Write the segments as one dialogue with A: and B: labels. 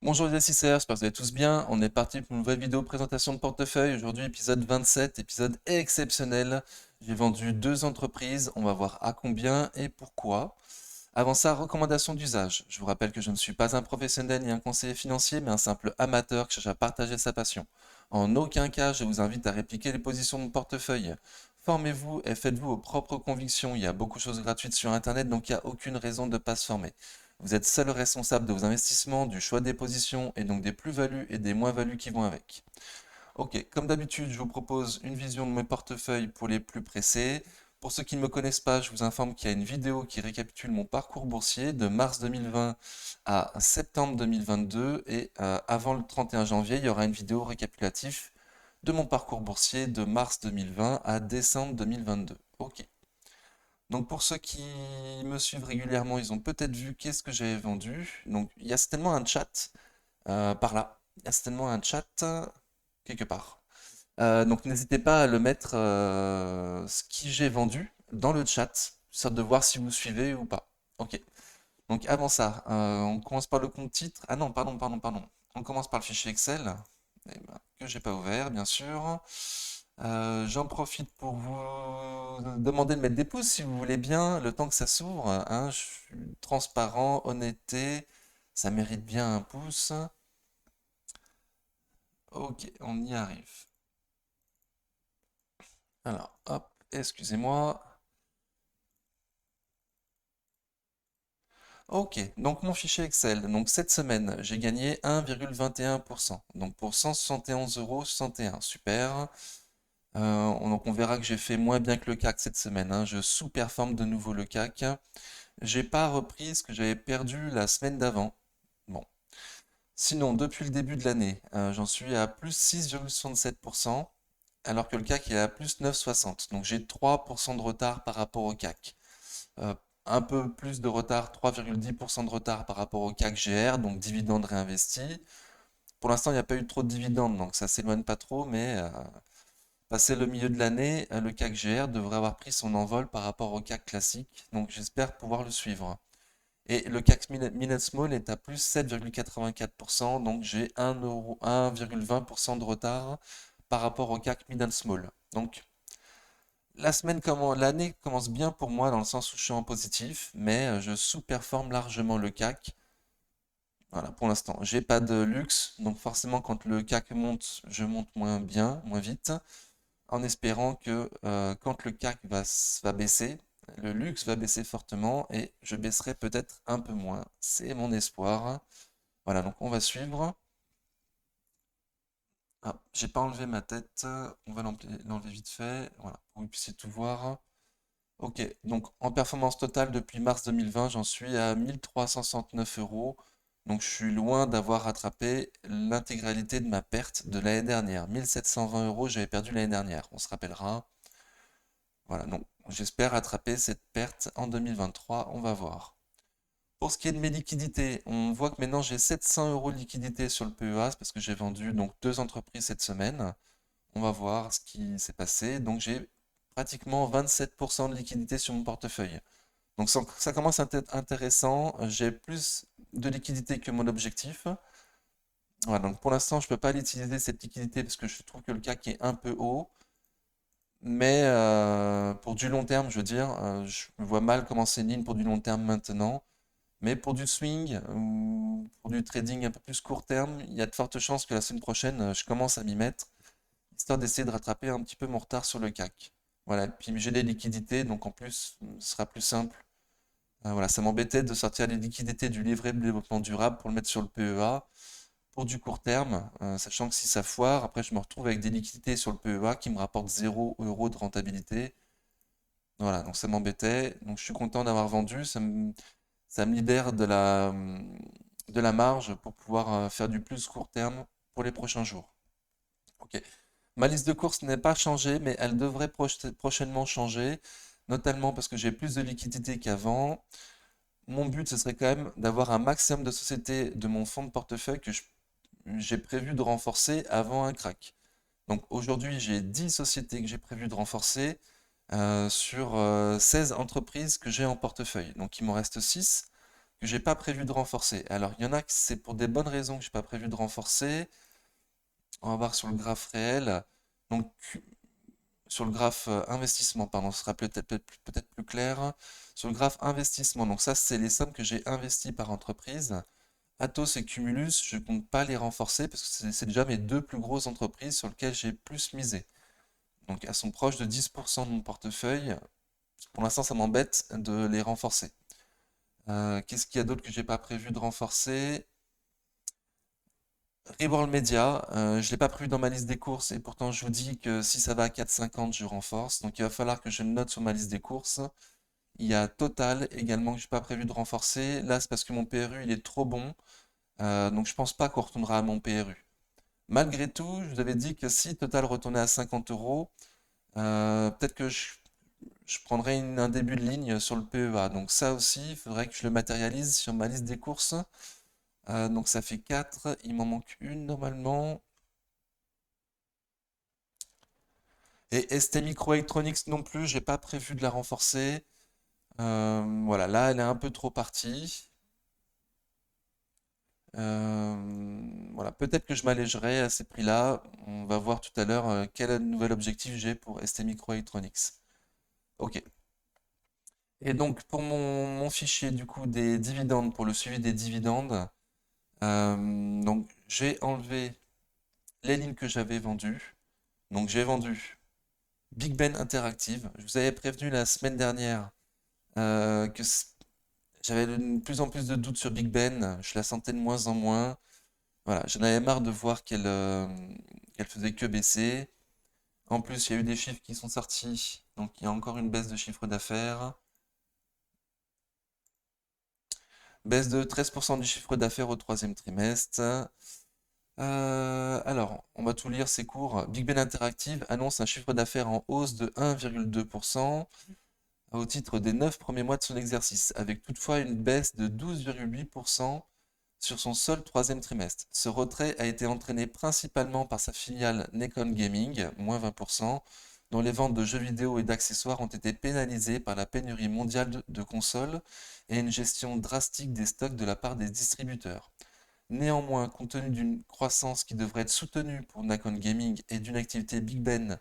A: Bonjour les assistants, j'espère que vous allez tous bien. On est parti pour une nouvelle vidéo présentation de portefeuille. Aujourd'hui, épisode 27, épisode exceptionnel. J'ai vendu deux entreprises. On va voir à combien et pourquoi. Avant ça, recommandation d'usage. Je vous rappelle que je ne suis pas un professionnel ni un conseiller financier, mais un simple amateur qui cherche à partager sa passion. En aucun cas, je vous invite à répliquer les positions de mon portefeuille. Formez-vous et faites-vous vos propres convictions. Il y a beaucoup de choses gratuites sur Internet, donc il n'y a aucune raison de ne pas se former. Vous êtes seul responsable de vos investissements, du choix des positions et donc des plus-values et des moins-values qui vont avec. Ok, comme d'habitude, je vous propose une vision de mes portefeuilles pour les plus pressés. Pour ceux qui ne me connaissent pas, je vous informe qu'il y a une vidéo qui récapitule mon parcours boursier de mars 2020 à septembre 2022 et avant le 31 janvier, il y aura une vidéo récapitulative de mon parcours boursier de mars 2020 à décembre 2022. Ok. Donc pour ceux qui me suivent régulièrement, ils ont peut-être vu qu'est-ce que j'avais vendu. Donc il y a certainement un chat par là. Il y a certainement un chat quelque part. Donc n'hésitez pas à le mettre ce qui j'ai vendu dans le chat, sorte de voir si vous suivez ou pas. Ok. Donc avant ça, on commence par le compte titre. Ah non, pardon. On commence par le fichier Excel, eh ben, que j'ai pas ouvert, bien sûr. J'en profite pour vous demander de mettre des pouces si vous voulez bien, le temps que ça s'ouvre, hein. Je suis transparent, honnêteté, ça mérite bien un pouce. Ok, on y arrive. Alors, hop, excusez-moi. Ok, donc mon fichier Excel. Donc cette semaine, j'ai gagné 1,21%. Donc pour 171,61 €. Super. Donc on verra que j'ai fait moins bien que le CAC cette semaine, hein. Je sous-performe de nouveau le CAC. J'ai pas repris ce que j'avais perdu la semaine d'avant. Bon. Sinon, depuis le début de l'année, j'en suis à plus 6,67%, alors que le CAC est à plus 9,60. Donc j'ai 3% de retard par rapport au CAC. Euh, un peu plus de retard, 3,10% de retard par rapport au CAC GR, donc dividendes réinvestis. Pour l'instant, il n'y a pas eu trop de dividendes, donc ça s'éloigne pas trop, mais passé le milieu de l'année, le CAC GR devrait avoir pris son envol par rapport au CAC classique, donc j'espère pouvoir le suivre. Et le CAC Mid Small est à plus 7,84%, donc j'ai 1,20% de retard par rapport au CAC Mid Small. Donc l'année commence bien pour moi dans le sens où je suis en positif, mais je sous-performe largement le CAC. Voilà, pour l'instant, j'ai pas de luxe, donc forcément quand le CAC monte, je monte moins bien, moins vite, en espérant que quand le CAC va baisser, le luxe va baisser fortement et je baisserai peut-être un peu moins. C'est mon espoir. Voilà, donc on va suivre. Ah, j'ai pas enlevé ma tête. On va l'enlever vite fait. Voilà, pour que vous puissiez tout voir. Ok, donc en performance totale depuis mars 2020, j'en suis à 1369 euros. Donc je suis loin d'avoir rattrapé l'intégralité de ma perte de l'année dernière. 1720 euros, j'avais perdu l'année dernière, on se rappellera. Voilà, donc j'espère rattraper cette perte en 2023, on va voir. Pour ce qui est de mes liquidités, on voit que maintenant j'ai 700 euros de liquidité sur le PEA, c'est parce que j'ai vendu donc deux entreprises cette semaine. On va voir ce qui s'est passé. Donc j'ai pratiquement 27% de liquidité sur mon portefeuille. Donc ça commence à être intéressant. J'ai plus de liquidité que mon objectif. Voilà, donc pour l'instant, je ne peux pas l'utiliser cette liquidité parce que je trouve que le CAC est un peu haut. Mais pour du long terme, je veux dire, je me vois mal commencer une ligne pour du long terme maintenant. Mais pour du swing ou pour du trading un peu plus court terme, il y a de fortes chances que la semaine prochaine, je commence à m'y mettre, histoire d'essayer de rattraper un petit peu mon retard sur le CAC. Voilà, puis j'ai des liquidités, donc en plus, ce sera plus simple. Voilà, ça m'embêtait de sortir les liquidités du livret de développement durable pour le mettre sur le PEA pour du court terme, sachant que si ça foire, après je me retrouve avec des liquidités sur le PEA qui me rapportent 0 € de rentabilité. Voilà, donc ça m'embêtait. Donc je suis content d'avoir vendu. Ça me libère de la marge pour pouvoir faire du plus court terme pour les prochains jours. Ok. Ma liste de courses n'est pas changée, mais elle devrait prochainement changer, notamment parce que j'ai plus de liquidité qu'avant. Mon but, ce serait quand même d'avoir un maximum de sociétés de mon fonds de portefeuille que j'ai prévu de renforcer avant un crack. Donc aujourd'hui, j'ai 10 sociétés que j'ai prévu de renforcer sur 16 entreprises que j'ai en portefeuille. Donc il m'en reste 6. que j'ai pas prévu de renforcer. Alors, il y en a que c'est pour des bonnes raisons que j'ai pas prévu de renforcer. On va voir sur le graphe réel. Donc, sur le graphe investissement, pardon, ce sera peut-être plus clair. Sur le graphe investissement, donc ça, c'est les sommes que j'ai investies par entreprise. Atos et Cumulus, je compte pas les renforcer parce que c'est déjà mes deux plus grosses entreprises sur lesquelles j'ai plus misé. Donc, elles sont proches de 10% de mon portefeuille. Pour l'instant, ça m'embête de les renforcer. Qu'est-ce qu'il y a d'autre que j'ai pas prévu de renforcer? Reworld Media, je l'ai pas prévu dans ma liste des courses et pourtant je vous dis que si ça va à 4,50, je renforce. Donc il va falloir que je le note sur ma liste des courses. Il y a Total également que j'ai pas prévu de renforcer. Là, c'est parce que mon PRU il est trop bon. Donc je pense pas qu'on retournera à mon PRU. Malgré tout, je vous avais dit que si Total retournait à 50 euros, peut-être que je prendrais un début de ligne sur le PEA. Donc ça aussi, il faudrait que je le matérialise sur ma liste des courses. Donc ça fait 4, il m'en manque une normalement. Et ST Microelectronics non plus, j'ai pas prévu de la renforcer. Voilà, là elle est un peu trop partie. Voilà, peut-être que je m'allégerai à ces prix-là. On va voir tout à l'heure quel nouvel objectif j'ai pour ST Microelectronics. Ok. Et donc pour mon fichier du coup des dividendes, pour le suivi des dividendes, donc j'ai enlevé les lignes que j'avais vendues. Donc j'ai vendu Big Ben Interactive. Je vous avais prévenu la semaine dernière que j'avais de plus en plus de doutes sur Big Ben. Je la sentais de moins en moins. Voilà, j'en avais marre de voir qu'elle faisait que baisser. En plus, il y a eu des chiffres qui sont sortis. Donc il y a encore une baisse de chiffre d'affaires. Baisse de 13% du chiffre d'affaires au troisième trimestre. Alors, on va tout lire, c'est court. Big Ben Interactive annonce un chiffre d'affaires en hausse de 1,2% au titre des 9 premiers mois de son exercice, avec toutefois une baisse de 12,8% sur son seul troisième trimestre. Ce retrait a été entraîné principalement par sa filiale Nikon Gaming, moins 20%, dont les ventes de jeux vidéo et d'accessoires ont été pénalisées par la pénurie mondiale de consoles et une gestion drastique des stocks de la part des distributeurs. Néanmoins, compte tenu d'une croissance qui devrait être soutenue pour Nikon Gaming et d'une activité Big Ben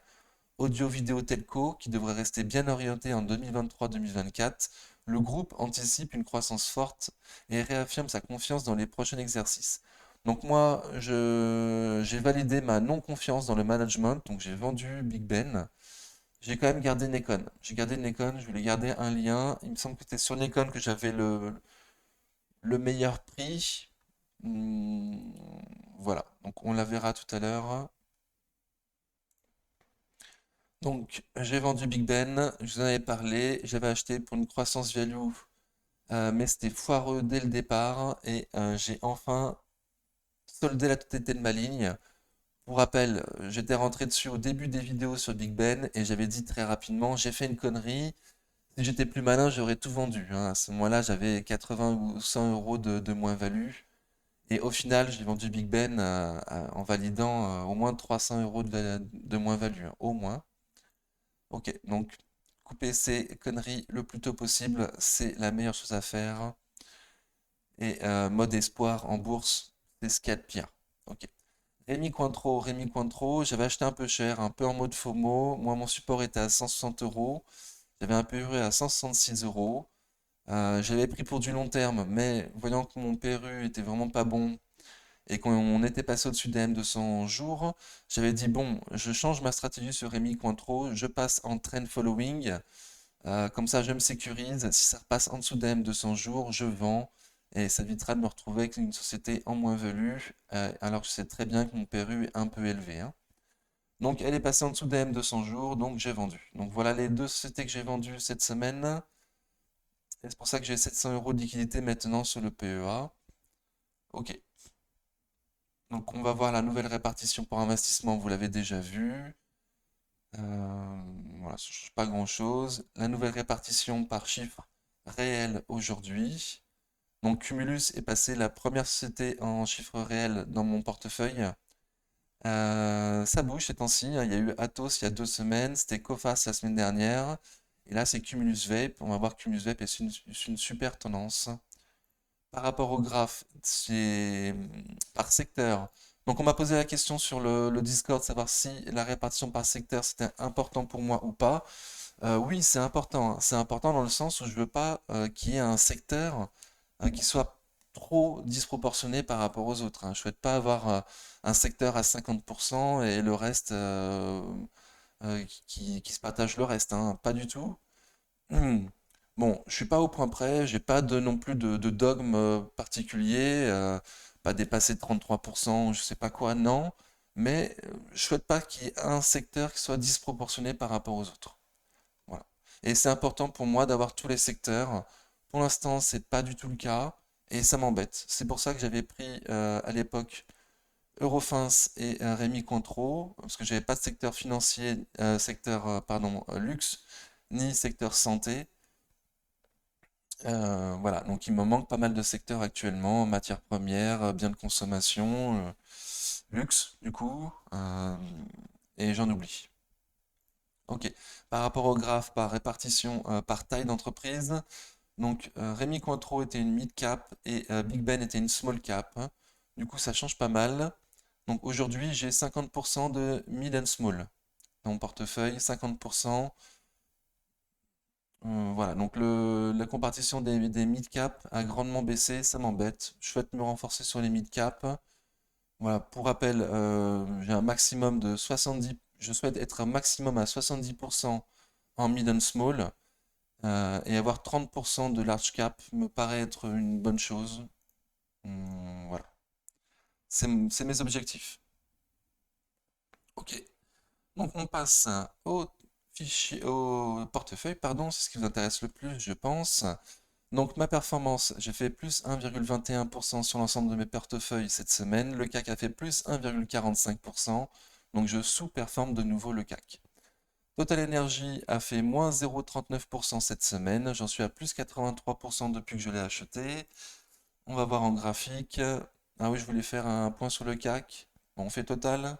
A: audio-vidéo telco qui devrait rester bien orienté en 2023-2024, le groupe anticipe une croissance forte et réaffirme sa confiance dans les prochains exercices. Donc moi, j'ai validé ma non-confiance dans le management, donc j'ai vendu Big Ben. J'ai quand même gardé Nikon. J'ai gardé Nikon, je voulais garder un lien. Il me semble que c'était sur Nikon que j'avais le meilleur prix. Hmm, voilà, donc on la verra tout à l'heure. Donc, j'ai vendu Big Ben, je vous en avais parlé, j'avais acheté pour une croissance value, mais c'était foireux dès le départ, et j'ai enfin soldé la totalité de ma ligne. Pour rappel, j'étais rentré dessus au début des vidéos sur Big Ben, et j'avais dit très rapidement, j'ai fait une connerie, si j'étais plus malin, j'aurais tout vendu, hein. À ce moment-là, j'avais 80 ou 100 euros de moins-value, et au final, j'ai vendu Big Ben en validant au moins 300 euros de moins-value, hein, au moins. Ok, donc couper ces conneries le plus tôt possible, c'est la meilleure chose à faire. Et mode espoir en bourse, c'est ce qu'il y a de pire. Ok. Rémi Cointreau, j'avais acheté un peu cher, un peu en mode FOMO. Moi, mon support était à 160 euros. J'avais un PRU à 166 euros. J'avais pris pour du long terme, mais voyant que mon PRU était vraiment pas bon et qu'on était passé au-dessus des M200 jours, j'avais dit bon, je change ma stratégie sur Rémi Cointreau, je passe en trend following. Comme ça, je me sécurise. Si ça repasse en dessous d'AM 200 jours, je vends. Et ça évitera de me retrouver avec une société en moins-value, alors que je sais très bien que mon PRU est un peu élevé, hein. Donc, elle est passée en dessous d'AM 200 jours, donc j'ai vendu. Donc, voilà les deux sociétés que j'ai vendues cette semaine. Et c'est pour ça que j'ai 700 euros de liquidité maintenant sur le PEA. Ok. Donc, on va voir la nouvelle répartition pour investissement. Vous l'avez déjà vu. Voilà, ça ne change pas grand-chose. La nouvelle répartition par chiffre réel aujourd'hui. Donc Cumulus est passé la première société en chiffre réel dans mon portefeuille. Ça bouge ces temps-ci, hein. Il y a eu Atos il y a 2 semaines, c'était Coface la semaine dernière. Et là c'est Cumulus Vape. On va voir Cumulus Vape est une super tendance. par rapport au graphe, par secteur. Donc on m'a posé la question sur le Discord, savoir si la répartition par secteur c'était important pour moi ou pas. Oui, c'est important, hein. C'est important dans le sens où je veux pas qu'il y ait un secteur qui soit trop disproportionné par rapport aux autres, hein. Je souhaite pas avoir un secteur à 50% et le reste qui se partage le reste, hein. Pas du tout. Hmm. Bon, je suis pas au point près, j'ai pas non plus de dogme particulier, pas dépasser 33%, je sais pas quoi, non, mais je souhaite pas qu'il y ait un secteur qui soit disproportionné par rapport aux autres. Voilà. Et c'est important pour moi d'avoir tous les secteurs. Pour l'instant, c'est pas du tout le cas et ça m'embête. C'est pour ça que j'avais pris à l'époque Eurofins et Rémi Cointreau, parce que j'avais pas de secteur financier, secteur pardon, luxe, ni secteur santé. Voilà, donc il me manque pas mal de secteurs actuellement, matières premières, biens de consommation, luxe du coup, et j'en oublie. Ok. Par rapport au graphe, par répartition, par taille d'entreprise, donc Rémi Cointreau était une mid cap et Big Ben était une small cap, hein. Du coup, ça change pas mal. Donc aujourd'hui, j'ai 50% de mid and small dans mon portefeuille, 50%. Voilà, donc la compartition des mid cap a grandement baissé, ça m'embête. Je souhaite me renforcer sur les mid cap. Voilà, pour rappel, j'ai un maximum de 70, je souhaite être un maximum à 70% en mid and small et avoir 30% de large cap me paraît être une bonne chose. Voilà, c'est mes objectifs. Ok, donc on passe au fichier, au portefeuille, pardon, c'est ce qui vous intéresse le plus, je pense. Donc ma performance, j'ai fait plus 1,21% sur l'ensemble de mes portefeuilles cette semaine. Le CAC a fait plus 1,45%. Donc je sous-performe de nouveau le CAC. Total Energy a fait moins 0,39% cette semaine. J'en suis à plus 83% depuis que je l'ai acheté. On va voir en graphique. Ah oui, je voulais faire un point sur le CAC. Bon, on fait Total.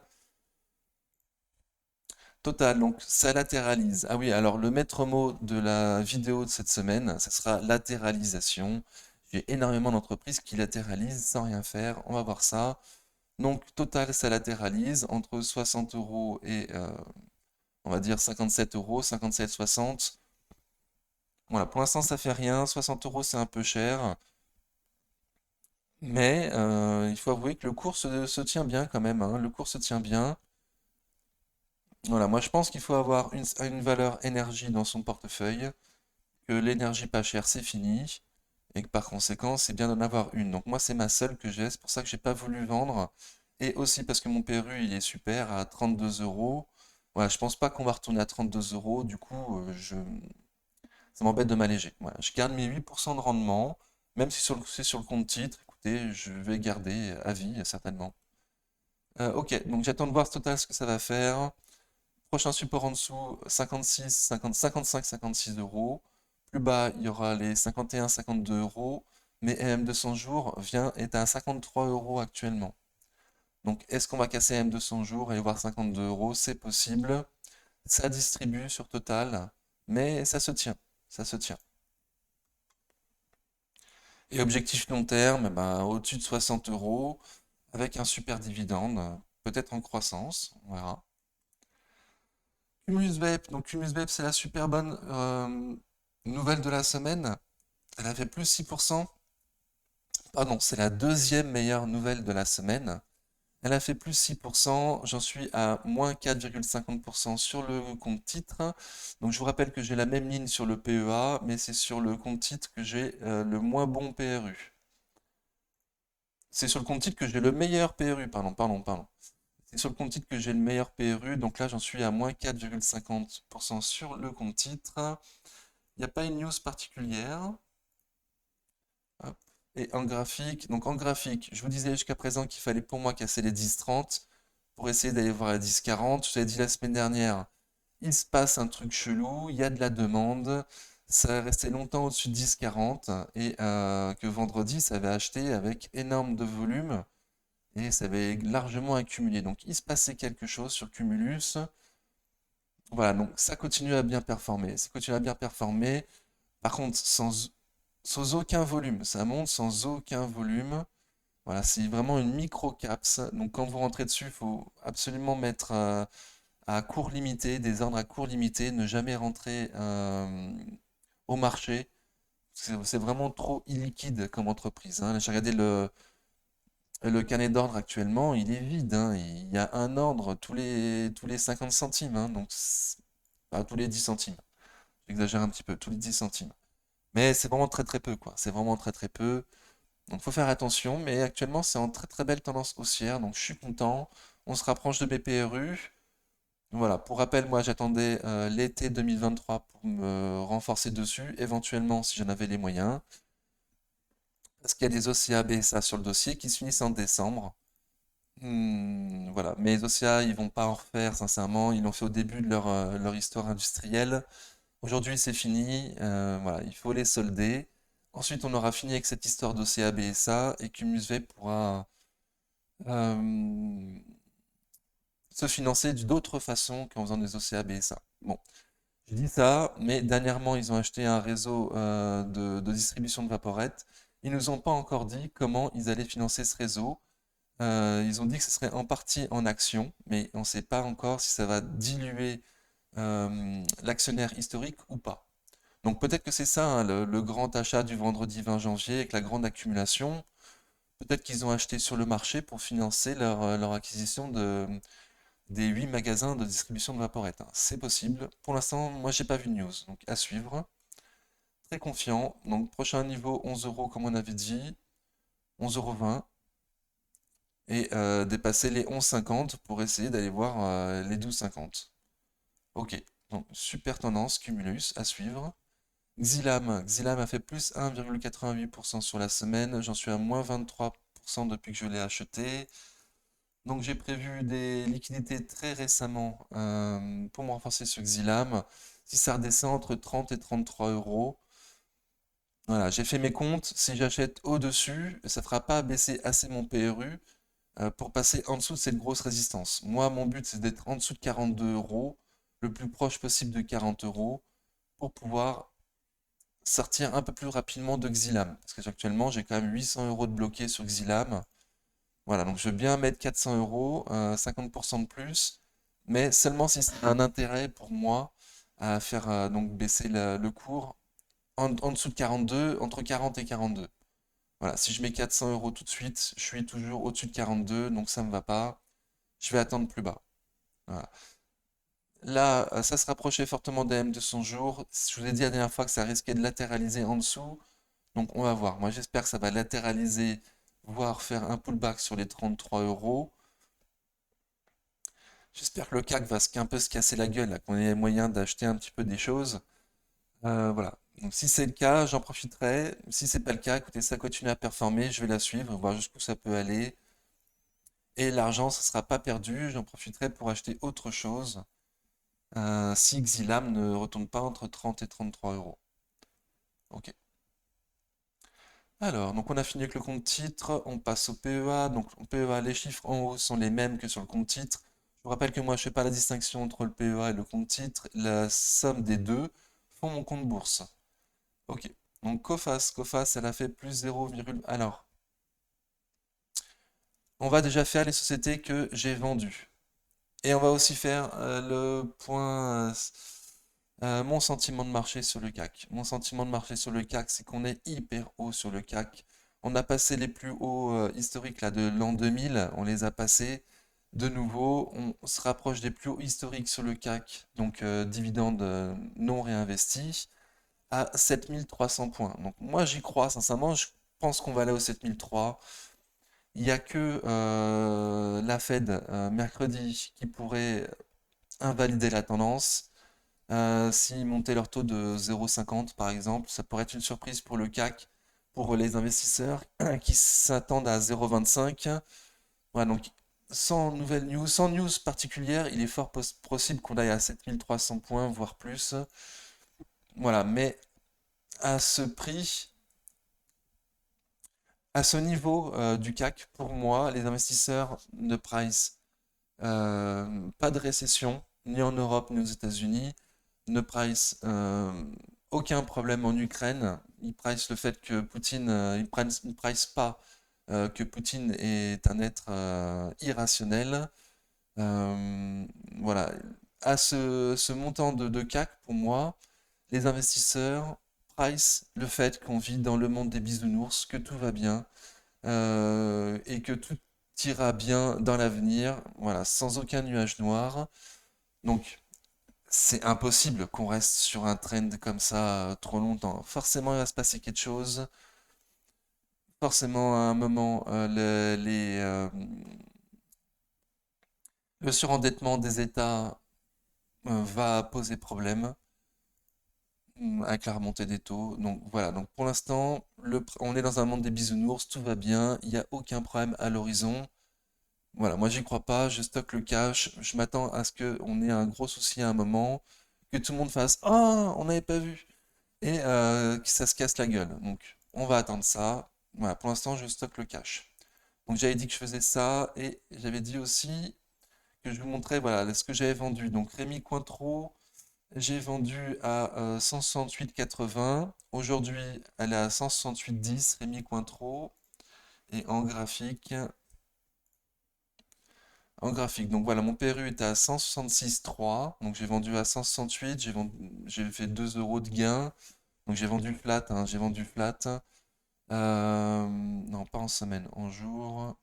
A: Total, donc ça latéralise. Ah oui, alors le maître mot de la vidéo de cette semaine, ce sera latéralisation. J'ai énormément d'entreprises qui latéralisent sans rien faire. On va voir ça. Donc Total, ça latéralise entre 60 euros et on va dire 57 euros, 57,60. Voilà, pour l'instant ça fait rien. 60 euros c'est un peu cher. Mais il faut avouer que le cours se tient bien quand même, hein. Le cours se tient bien. Voilà, moi je pense qu'il faut avoir une valeur énergie dans son portefeuille, que l'énergie pas chère c'est fini, et que par conséquent c'est bien d'en avoir une. Donc moi c'est ma seule que j'ai, c'est pour ça que j'ai pas voulu vendre, et aussi parce que mon PRU il est super à 32 euros. Voilà, je pense pas qu'on va retourner à 32 euros, du coup ça m'embête de m'alléger. Voilà, je garde mes 8% de rendement, même si c'est sur le compte titre, écoutez, je vais garder à vie certainement. Ok, donc j'attends de voir ce total ce que ça va faire. Prochain support en dessous, 56, 50, 55, 56 euros. Plus bas, il y aura les 51, 52 euros. Mais M200 jours est à 53 euros actuellement. Donc, est-ce qu'on va casser M200 jours et voir 52 euros? C'est possible. Ça distribue sur Total, mais ça se tient. Ça se tient. Et objectif long terme, ben, au-dessus de 60 euros, avec un super dividende, peut-être en croissance, on verra. Cumulus Vape, donc Cumulus Vape, c'est la super bonne nouvelle de la semaine. Elle a fait plus 6%. Pardon, c'est la deuxième meilleure nouvelle de la semaine. Elle a fait plus 6%. J'en suis à moins 4,50% sur le compte titre. Donc je vous rappelle que j'ai la même ligne sur le PEA, mais c'est sur le compte titre que j'ai le moins bon PRU. C'est sur le compte titre que j'ai le meilleur PRU, pardon. C'est sur le compte titre que j'ai le meilleur PRU, donc là j'en suis à moins 4,50% sur le compte titre. Il n'y a pas une news particulière. Hop. Et en graphique, donc en graphique, je vous disais jusqu'à présent qu'il fallait pour moi casser les 10,30 pour essayer d'aller voir les 10,40. Je vous avais dit la semaine dernière, il se passe un truc chelou, il y a de la demande, ça est resté longtemps au-dessus de 10,40 et que vendredi ça avait acheté avec énorme de volume et ça avait largement accumulé. Donc il se passait quelque chose sur Cumulus. Voilà, donc ça continue à bien performer. Ça continue à bien performer. Par contre, sans sans aucun volume. Ça monte sans aucun volume. Voilà, c'est vraiment une micro-caps. Donc quand vous rentrez dessus, il faut absolument mettre à cours limité, des ordres à cours limité, ne jamais rentrer au marché. C'est vraiment trop illiquide comme entreprise, hein. J'ai regardé le carnet d'ordre actuellement, il est vide, hein. Il y a un ordre tous les 50 centimes, hein. Donc, tous les 10 centimes. J'exagère un petit peu, tous les 10 centimes. Mais c'est vraiment très très peu, quoi. C'est vraiment très très peu. Donc faut faire attention, mais actuellement c'est en très très belle tendance haussière, donc je suis content. On se rapproche de BPRU. Voilà, pour rappel, moi j'attendais l'été 2023 pour me renforcer dessus, éventuellement si j'en avais les moyens. Parce qu'il y a des OCA BSA sur le dossier qui se finissent en décembre. Voilà, mais les OCA, ils vont pas en refaire, sincèrement. Ils l'ont fait au début de leur histoire industrielle. Aujourd'hui, c'est fini. Voilà, il faut les solder. Ensuite, on aura fini avec cette histoire d'OCA BSA et Cumusv pourra euh, se financer d'autres façons qu'en faisant des OCA BSA. Bon, je dis ça, mais dernièrement, ils ont acheté un réseau de distribution de vaporettes. Ils nous ont pas encore dit comment ils allaient financer ce réseau. Ils ont dit que ce serait en partie en action, mais on ne sait pas encore si ça va diluer l'actionnaire historique ou pas. Donc peut-être que c'est ça, hein, le grand achat du vendredi 20 janvier avec la grande accumulation. Peut-être qu'ils ont acheté sur le marché pour financer leur acquisition des 8 magasins de distribution de Vaporette, hein. C'est possible. Pour l'instant, moi j'ai pas vu de news, donc à suivre. Très confiant. Donc prochain niveau 11 euros comme on avait dit, 11,20 € et dépasser les 11,50 pour essayer d'aller voir les 12,50. Ok, donc super tendance, Cumulus à suivre. Xilam a fait plus 1,88% sur la semaine. J'en suis à moins 23% depuis que je l'ai acheté. Donc j'ai prévu des liquidités très récemment pour me renforcer sur Xilam. Si ça redescend entre 30 et 33 euros. Voilà, j'ai fait mes comptes. Si j'achète au-dessus, ça ne fera pas baisser assez mon PRU pour passer en dessous de cette grosse résistance. Moi, mon but, c'est d'être en dessous de 42 euros, le plus proche possible de 40 euros, pour pouvoir sortir un peu plus rapidement de Xilam. Parce qu'actuellement, j'ai quand même 800 euros de bloqué sur Xilam. Voilà, donc je veux bien mettre 400 euros, 50% de plus, mais seulement si c'est un intérêt pour moi à faire donc baisser le cours en dessous de 42, entre 40 et 42. Voilà, si je mets 400 euros tout de suite, je suis toujours au-dessus de 42, donc ça me va pas. Je vais attendre plus bas. Voilà. Là, ça se rapprochait fortement des M de 100 jours. Je vous ai dit la dernière fois que ça risquait de latéraliser en dessous. Donc on va voir. Moi j'espère que ça va latéraliser, voire faire un pullback sur les 33 euros. J'espère que le CAC va un peu se casser la gueule, là, qu'on ait moyen d'acheter un petit peu des choses. Voilà. Donc si c'est le cas, j'en profiterai. Si c'est pas le cas, écoutez, ça continue à performer, je vais la suivre, voir jusqu'où ça peut aller. Et l'argent, ça sera pas perdu, j'en profiterai pour acheter autre chose. Si Xilam ne retourne pas entre 30 et 33 euros. Ok. Alors, donc on a fini avec le compte titre, on passe au PEA. Donc au PEA, les chiffres en haut sont les mêmes que sur le compte titre. Je vous rappelle que moi, je fais pas la distinction entre le PEA et le compte titre. La somme des deux font mon compte bourse. Ok. Donc Coface, elle a fait plus 0, alors, on va déjà faire les sociétés que j'ai vendues. Et on va aussi faire le point, mon sentiment de marché sur le CAC. Mon sentiment de marché sur le CAC, c'est qu'on est hyper haut sur le CAC. On a passé les plus hauts historiques là, de l'an 2000, on les a passés. De nouveau, on se rapproche des plus hauts historiques sur le CAC, donc dividendes non réinvestis, à 7300 points. Donc moi j'y crois, sincèrement, je pense qu'on va aller au 7003. Il n'y a que la Fed mercredi qui pourrait invalider la tendance. S'ils montaient leur taux de 0,50 par exemple, ça pourrait être une surprise pour le CAC, pour les investisseurs qui s'attendent à 0,25. Voilà, donc sans nouvelle news, sans news particulière, il est fort possible qu'on aille à 7300 points, voire plus. Voilà, mais à ce prix, à ce niveau du CAC, pour moi, les investisseurs ne price pas de récession, ni en Europe ni aux États-Unis, ne price aucun problème en Ukraine. il price le fait que Poutine, il price pas que Poutine est un être irrationnel. Voilà. À ce montant de CAC, pour moi, les investisseurs price le fait qu'on vit dans le monde des bisounours, que tout va bien, et que tout ira bien dans l'avenir, voilà, sans aucun nuage noir. Donc, c'est impossible qu'on reste sur un trend comme ça trop longtemps. Forcément, il va se passer quelque chose. Forcément, à un moment, le surendettement des États va poser problème avec la remontée des taux. Donc voilà, donc pour l'instant, on est dans un monde des bisounours, tout va bien, il n'y a aucun problème à l'horizon. Voilà, moi j'y crois pas, je stocke le cash, je m'attends à ce qu'on ait un gros souci à un moment, que tout le monde fasse «Ah, on n'avait pas vu!» et que ça se casse la gueule. Donc on va attendre ça. Voilà, pour l'instant je stocke le cash. Donc j'avais dit que je faisais ça et j'avais dit aussi que je vous montrais voilà ce que j'avais vendu. Donc Rémi Cointreau, j'ai vendu à 168,80. Aujourd'hui, elle est à 168,10, Rémi Cointreau. Et en graphique, donc voilà, mon PRU était à 166,3. Donc j'ai vendu à 168, j'ai fait 2 euros de gain. Donc j'ai vendu flat, hein, j'ai vendu flat. Non, pas en semaine, en jour.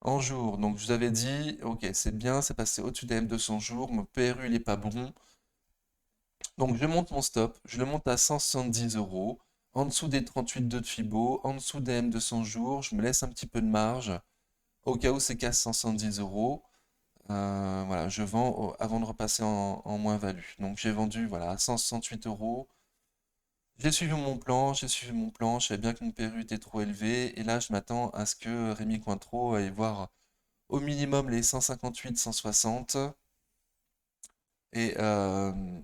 A: En jour, donc je vous avais dit, ok, c'est bien, c'est passé au-dessus des M200 jours, mon PRU il est pas bon. Donc je monte mon stop, je le monte à 170 euros, en dessous des 38,2 de Fibo, en dessous des M200 jours, je me laisse un petit peu de marge, au cas où c'est casse 170 euros. Voilà, je vends avant de repasser en moins-value. Donc j'ai vendu voilà, à 168 euros. J'ai suivi mon plan, je savais bien que mon PRU était trop élevé, et là je m'attends à ce que Rémi Cointreau aille voir au minimum les 158, 160. Et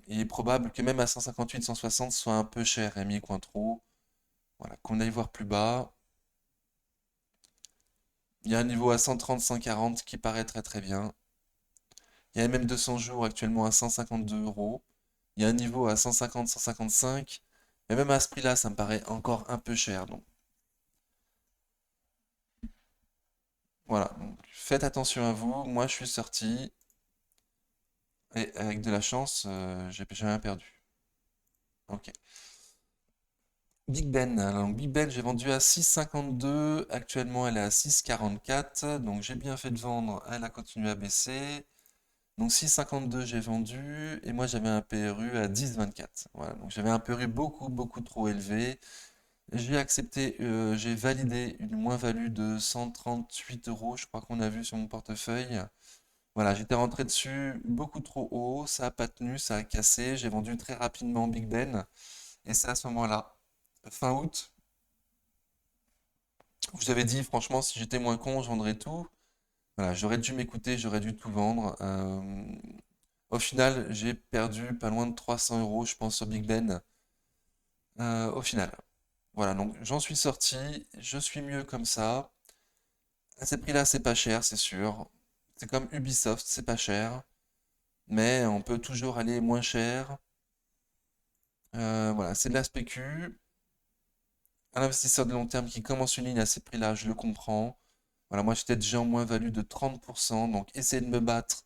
A: il est probable que même à 158, 160 ce soit un peu cher, Rémi Cointreau. Voilà, qu'on aille voir plus bas. Il y a un niveau à 130, 140 qui paraît très très bien. Il y a même 200 jours actuellement à 152 euros. Il y a un niveau à 150, 155. Mais même à ce prix-là, ça me paraît encore un peu cher. Donc voilà, donc, faites attention à vous. Moi, je suis sorti. Et avec de la chance, j'ai rien perdu. Ok. Big Ben, alors Big Ben, j'ai vendu à 6,52. Actuellement, elle est à 6,44. Donc, j'ai bien fait de vendre. Elle a continué à baisser. Donc, 6,52, j'ai vendu. Et moi, j'avais un PRU à 10,24. Voilà. Donc, j'avais un PRU beaucoup, beaucoup trop élevé. J'ai accepté, j'ai validé une moins-value de 138 euros. Je crois qu'on a vu sur mon portefeuille. Voilà, j'étais rentré dessus beaucoup trop haut. Ça a pas tenu, ça a cassé. J'ai vendu très rapidement Big Ben. Et c'est à ce moment-là, fin août, où je t'avais dit, franchement, si j'étais moins con, je vendrais tout. Voilà, j'aurais dû m'écouter, j'aurais dû tout vendre. Au final, j'ai perdu pas loin de 300 euros, je pense, sur Big Ben. Au final. Voilà, donc j'en suis sorti, je suis mieux comme ça. À ces prix-là, c'est pas cher, c'est sûr. C'est comme Ubisoft, c'est pas cher. Mais on peut toujours aller moins cher. Voilà, c'est de la spécu. Un investisseur de long terme qui commence une ligne à ces prix-là, je le comprends. Voilà, moi j'étais déjà en moins-value de 30%, donc essayer de me battre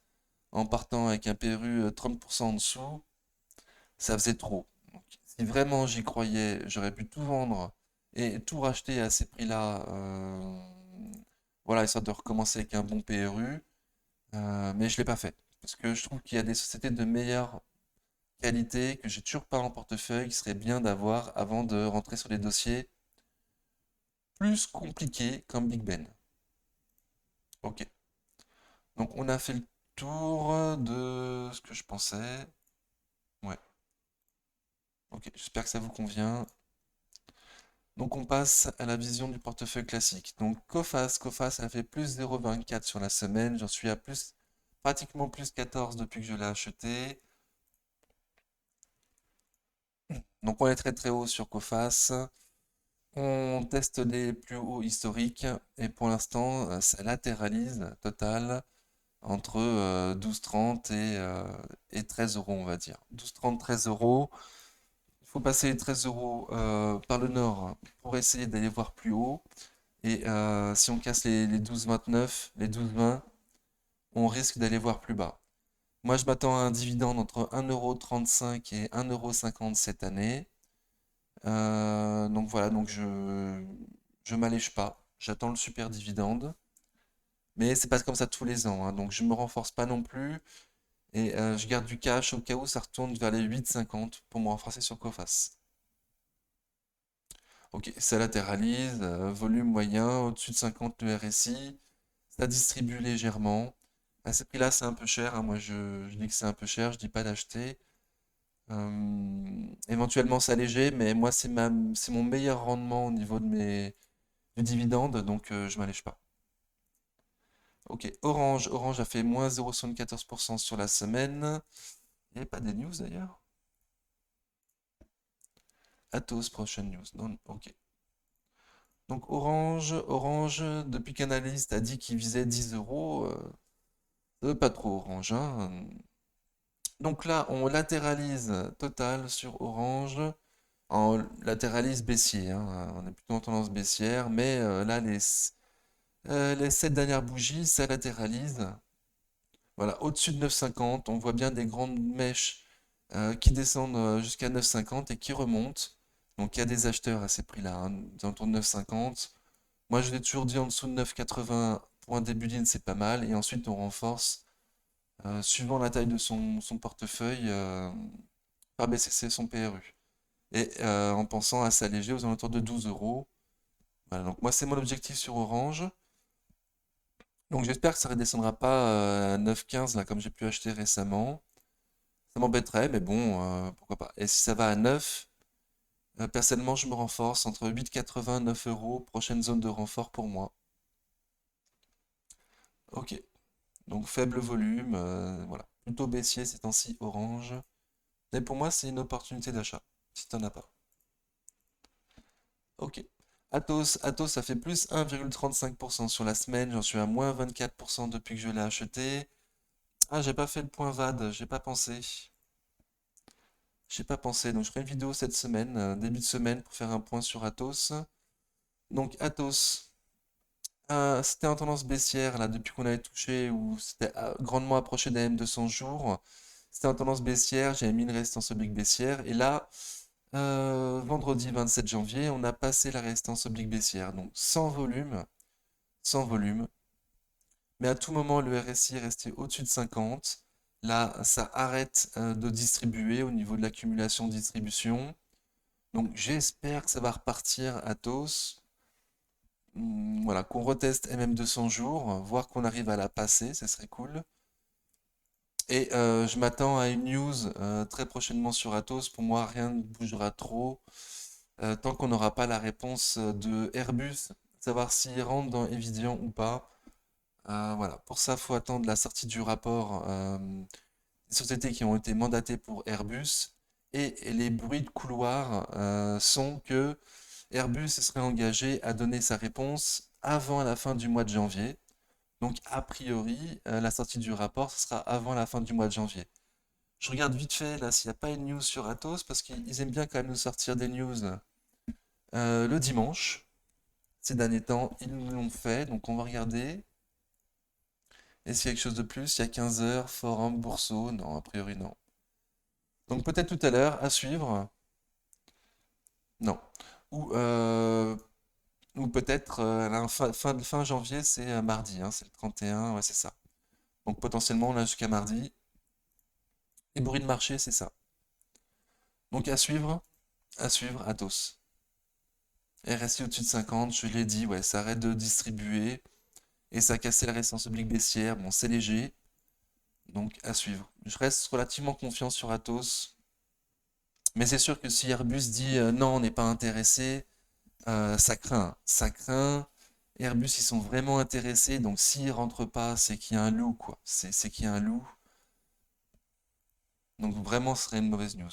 A: en partant avec un PRU 30% en dessous, ça faisait trop. Donc, si vraiment j'y croyais, j'aurais pu tout vendre et tout racheter à ces prix-là, voilà, histoire de recommencer avec un bon PRU, mais je l'ai pas fait. Parce que je trouve qu'il y a des sociétés de meilleure qualité que j'ai toujours pas en portefeuille, qui serait bien d'avoir avant de rentrer sur les dossiers plus compliqués comme Big Ben. Ok. Donc on a fait le tour de ce que je pensais. Ouais. Ok, j'espère que ça vous convient. Donc on passe à la vision du portefeuille classique. Donc Coface, elle a fait plus 0,24 sur la semaine. J'en suis à pratiquement plus 14 depuis que je l'ai acheté. Donc on est très très haut sur Coface. On teste les plus hauts historiques et pour l'instant ça latéralise total entre 12,30 et 13 euros on va dire. 12,30, 13 euros. faut passer les 13 euros par le nord pour essayer d'aller voir plus haut. Et si on casse les 12,29, les 12,20, on risque d'aller voir plus bas. Moi, je m'attends à un dividende entre 1,35 € et 1,50 € cette année. Donc voilà, donc je m'allège pas. J'attends le super dividende. Mais c'est pas comme ça tous les ans, hein, donc je me renforce pas non plus. Et je garde du cash au cas où ça retourne vers les 8,50 pour me renforcer sur Coface. Ok, ça latéralise, volume moyen, au-dessus de 50 le RSI, ça distribue légèrement. À ce prix-là, c'est un peu cher, hein, moi je dis que c'est un peu cher, je dis pas d'acheter. Éventuellement c'est léger, mais moi c'est mon meilleur rendement au niveau du dividende, donc je m'allège pas. Ok, Orange a fait moins 0,74% sur la semaine. Il n'y avait pas des news d'ailleurs? Atos, prochaine news. Non, ok. Donc Orange, depuis qu'Analyste a dit qu'il visait 10 euros, ça veut pas trop Orange, hein. Donc là, on latéralise total sur Orange. On latéralise baissier, hein. On est plutôt en tendance baissière, mais là, les 7 dernières bougies, ça latéralise. Voilà, au-dessus de 9,50, on voit bien des grandes mèches qui descendent jusqu'à 9,50 et qui remontent. Donc il y a des acheteurs à ces prix-là, hein, aux alentours de 9,50. Moi, je l'ai toujours dit, en dessous de 9,80 pour un début de ligne, c'est pas mal. Et ensuite, on renforce, suivant la taille de son portefeuille, par BCC, son PRU. Et en pensant à s'alléger aux alentours de 12 euros. Voilà, donc moi, c'est mon objectif sur Orange. Donc j'espère que ça ne redescendra pas à 9,15 là, comme j'ai pu acheter récemment. Ça m'embêterait, mais bon, pourquoi pas. Et si ça va à 9, personnellement, je me renforce entre 8,80 et 9 euros, prochaine zone de renfort pour moi. Ok, donc faible volume, voilà. Plutôt baissier ces temps-ci, Orange. Mais pour moi, c'est une opportunité d'achat, si t'en as pas. Ok. Atos, ça fait plus 1,35% sur la semaine, j'en suis à moins 24% depuis que je l'ai acheté. Ah, j'ai pas fait le point VAD, j'ai pas pensé. J'ai pas pensé, donc je ferai une vidéo cette semaine, début de semaine, pour faire un point sur Atos. Donc Atos, c'était en tendance baissière là depuis qu'on avait touché ou c'était grandement approché des M200 jours. C'était en tendance baissière, j'avais mis une résistance oblique baissière et là, vendredi 27 janvier, on a passé la résistance oblique baissière. Donc sans volume, mais à tout moment le RSI est resté au-dessus de 50. Là, ça arrête de distribuer au niveau de l'accumulation distribution. Donc j'espère que ça va repartir à TOS. Voilà, qu'on reteste MM200 jours, voir qu'on arrive à la passer, ce serait cool. Et je m'attends à une news très prochainement sur Atos. Pour moi, rien ne bougera trop tant qu'on n'aura pas la réponse de Airbus, savoir s'ils rentrent dans Evidian ou pas. Voilà, pour ça, il faut attendre la sortie du rapport des sociétés qui ont été mandatées pour Airbus. Et les bruits de couloir sont que Airbus se serait engagé à donner sa réponse avant la fin du mois de janvier. Donc, a priori, la sortie du rapport, ce sera avant la fin du mois de janvier. Je regarde vite fait là s'il n'y a pas une news sur Atos, parce qu'ils aiment bien quand même nous sortir des news le dimanche. Ces derniers temps, ils nous l'ont fait, donc on va regarder. Est-ce qu'il y a quelque chose de plus? Il y a 15 heures, forum, bourseau? Non, a priori non. Donc peut-être tout à l'heure, à suivre. Non. Ou, euh, ou peut-être fin janvier, c'est mardi, hein, c'est le 31, ouais, c'est ça. Donc potentiellement, on a jusqu'à mardi. Et bruit de marché, c'est ça. Donc à suivre, Atos. RSI au-dessus de 50, je l'ai dit, ouais, ça arrête de distribuer. Et ça a cassé la résistance oblique baissière. Bon, c'est léger. Donc à suivre. Je reste relativement confiant sur Atos. Mais c'est sûr que si Airbus dit non, on n'est pas intéressé, ça craint. Ça craint. Airbus, ils sont vraiment intéressés. Donc s'ils rentrent pas, c'est qu'il y a un loup, quoi. C'est qu'il y a un loup. Donc vraiment, ce serait une mauvaise news.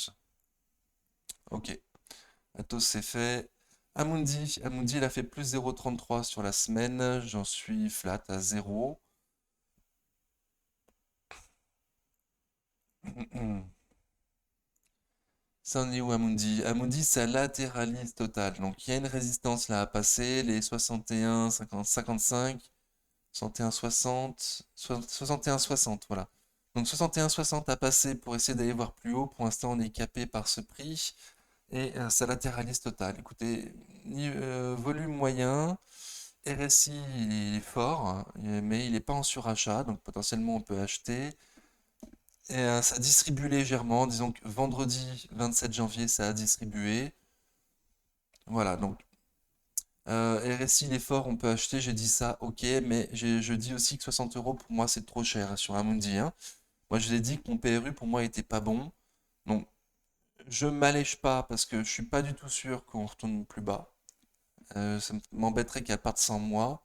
A: Ok. Atos, c'est fait. Amundi, il a fait plus 0,33 sur la semaine. J'en suis flat à 0. Ça en est où Amundi? Amundi, ça latéralise total. Donc il y a une résistance là à passer, les 61, 50, 55, 61, 60, 61, 60, voilà. Donc 61, 60 à passer pour essayer d'aller voir plus haut. Pour l'instant, on est capé par ce prix et ça latéralise total. Écoutez, volume moyen, RSI il est fort, hein, mais il n'est pas en surachat, donc potentiellement on peut acheter. Et ça distribue légèrement. Disons que vendredi 27 janvier, ça a distribué. Voilà, donc RSI, l'effort, on peut acheter. J'ai dit ça, ok, mais je dis aussi que 60 euros pour moi, c'est trop cher hein, sur Amundi, hein. Moi, je l'ai dit que mon PRU pour moi était pas bon. Donc, je m'allège pas parce que je suis pas du tout sûr qu'on retourne plus bas. Ça m'embêterait qu'à part de 100 mois.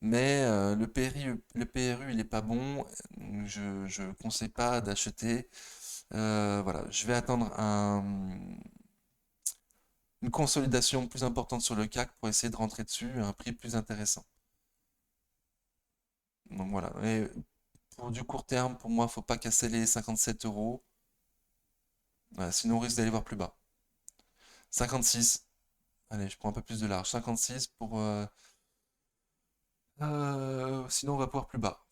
A: Mais le PRU, il est pas bon. Je conseille pas d'acheter. Voilà, je vais attendre une consolidation plus importante sur le CAC pour essayer de rentrer dessus à un prix plus intéressant. Donc voilà. Et pour du court terme, pour moi, faut pas casser les 57 euros. Voilà, sinon on risque d'aller voir plus bas. 56. Allez, je prends un peu plus de large. 56 pour. Sinon on va pouvoir plus bas.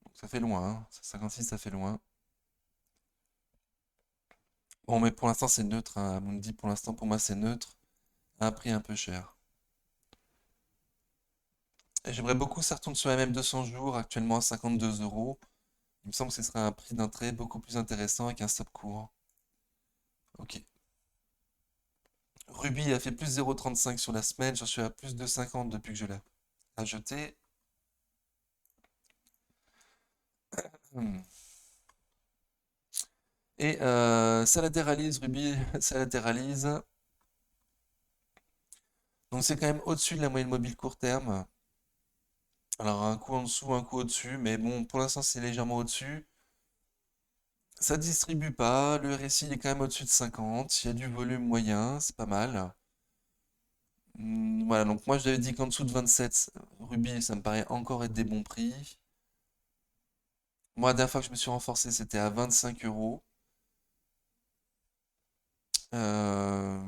A: Donc ça fait loin, hein. 56, ça fait loin. Bon, mais pour l'instant c'est neutre, hein. Amundi, pour l'instant pour moi c'est neutre. À un prix un peu cher. Et j'aimerais beaucoup que ça retourne sur la même 200 jours, actuellement à 52 euros. Il me semble que ce serait un prix d'entrée beaucoup plus intéressant avec un stop court. Ok. Ruby a fait plus 0,35 sur la semaine. J'en suis à plus de 50 depuis que je l'ai acheté. Hmm. Et ça latéralise, Ruby, ça latéralise. Donc c'est quand même au-dessus de la moyenne mobile court terme. Alors un coup en dessous, un coup au-dessus. Mais bon, pour l'instant c'est légèrement au-dessus. Ça distribue pas. Le RSI il est quand même au-dessus de 50. Il y a du volume moyen, c'est pas mal. Voilà, donc moi je l'avais dit qu'en dessous de 27, Ruby, ça me paraît encore être des bons prix. Moi, la dernière fois que je me suis renforcé, c'était à 25 euros. Euh,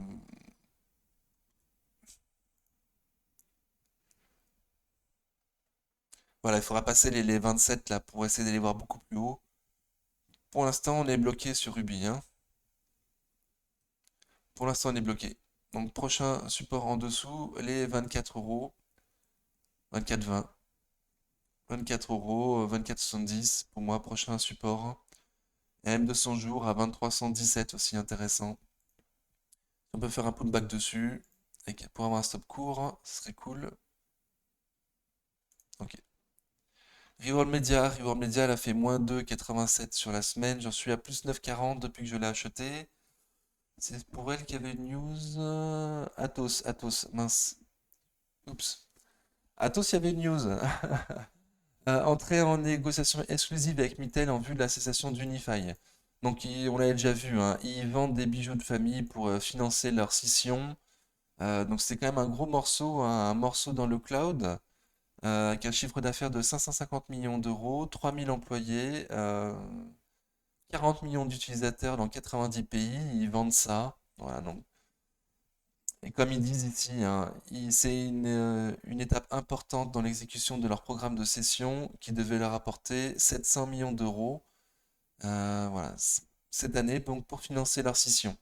A: Voilà, il faudra passer les 27 là pour essayer d'aller voir beaucoup plus haut. Pour l'instant, on est bloqué sur Ruby, hein. Pour l'instant, on est bloqué. Donc, prochain support en dessous, les 24 euros, 24,20, 24 euros, 24,70 pour moi, prochain support. Et M200 jours à 23,117 aussi intéressant. On peut faire un pullback dessus. Et pour avoir un stop court, ce serait cool. Ok. Reworld Media, elle a fait moins 2,87 sur la semaine. J'en suis à plus 9,40 depuis que je l'ai acheté. C'est pour elle qu'il y avait une news. Atos, mince. Oups. Atos, il y avait une news. Entrée en négociation exclusive avec Mittel en vue de la cessation d'Unify. Donc, on l'avait déjà vu, hein, ils vendent des bijoux de famille pour financer leur scission. Donc, c'est quand même un gros morceau, hein, un morceau dans le cloud, avec un chiffre d'affaires de 550 millions d'euros, 3000 employés, 40 millions d'utilisateurs dans 90 pays. Ils vendent ça. Voilà, donc et comme ils disent ici, hein, c'est une étape importante dans l'exécution de leur programme de cession qui devait leur apporter 700 millions d'euros voilà, cette année donc, pour financer leur scission.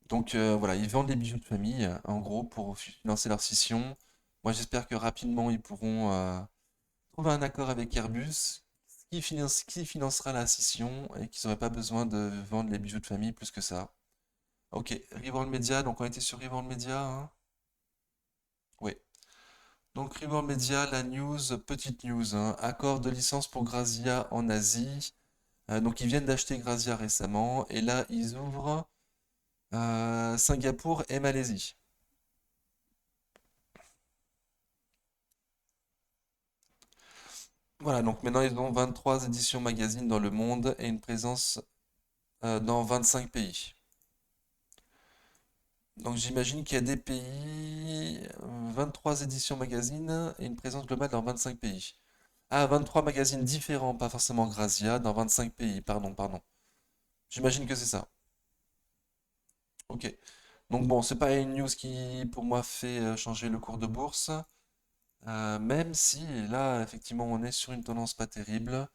A: Donc voilà, ils vendent des bijoux de famille, en gros, pour financer leur scission. Moi, j'espère que rapidement, ils pourront trouver un accord avec Airbus qui financera la scission et qu'ils n'auraient pas besoin de vendre les bijoux de famille plus que ça. Ok, Reworld Media, donc on était sur Reworld Media, hein? Oui. Donc Reworld Media, la news, petite news, hein, accord de licence pour Grazia en Asie. Donc ils viennent d'acheter Grazia récemment et là ils ouvrent Singapour et Malaisie. Voilà, donc maintenant ils ont 23 éditions magazines dans le monde et une présence dans 25 pays. Donc j'imagine qu'il y a des pays, 23 éditions magazines et une présence globale dans 25 pays. Ah, 23 magazines différents, pas forcément Grazia, dans 25 pays, pardon, pardon. J'imagine que c'est ça. Ok. Donc bon, c'est pas une news qui, pour moi, fait changer le cours de bourse, même si là, effectivement, on est sur une tendance pas terrible.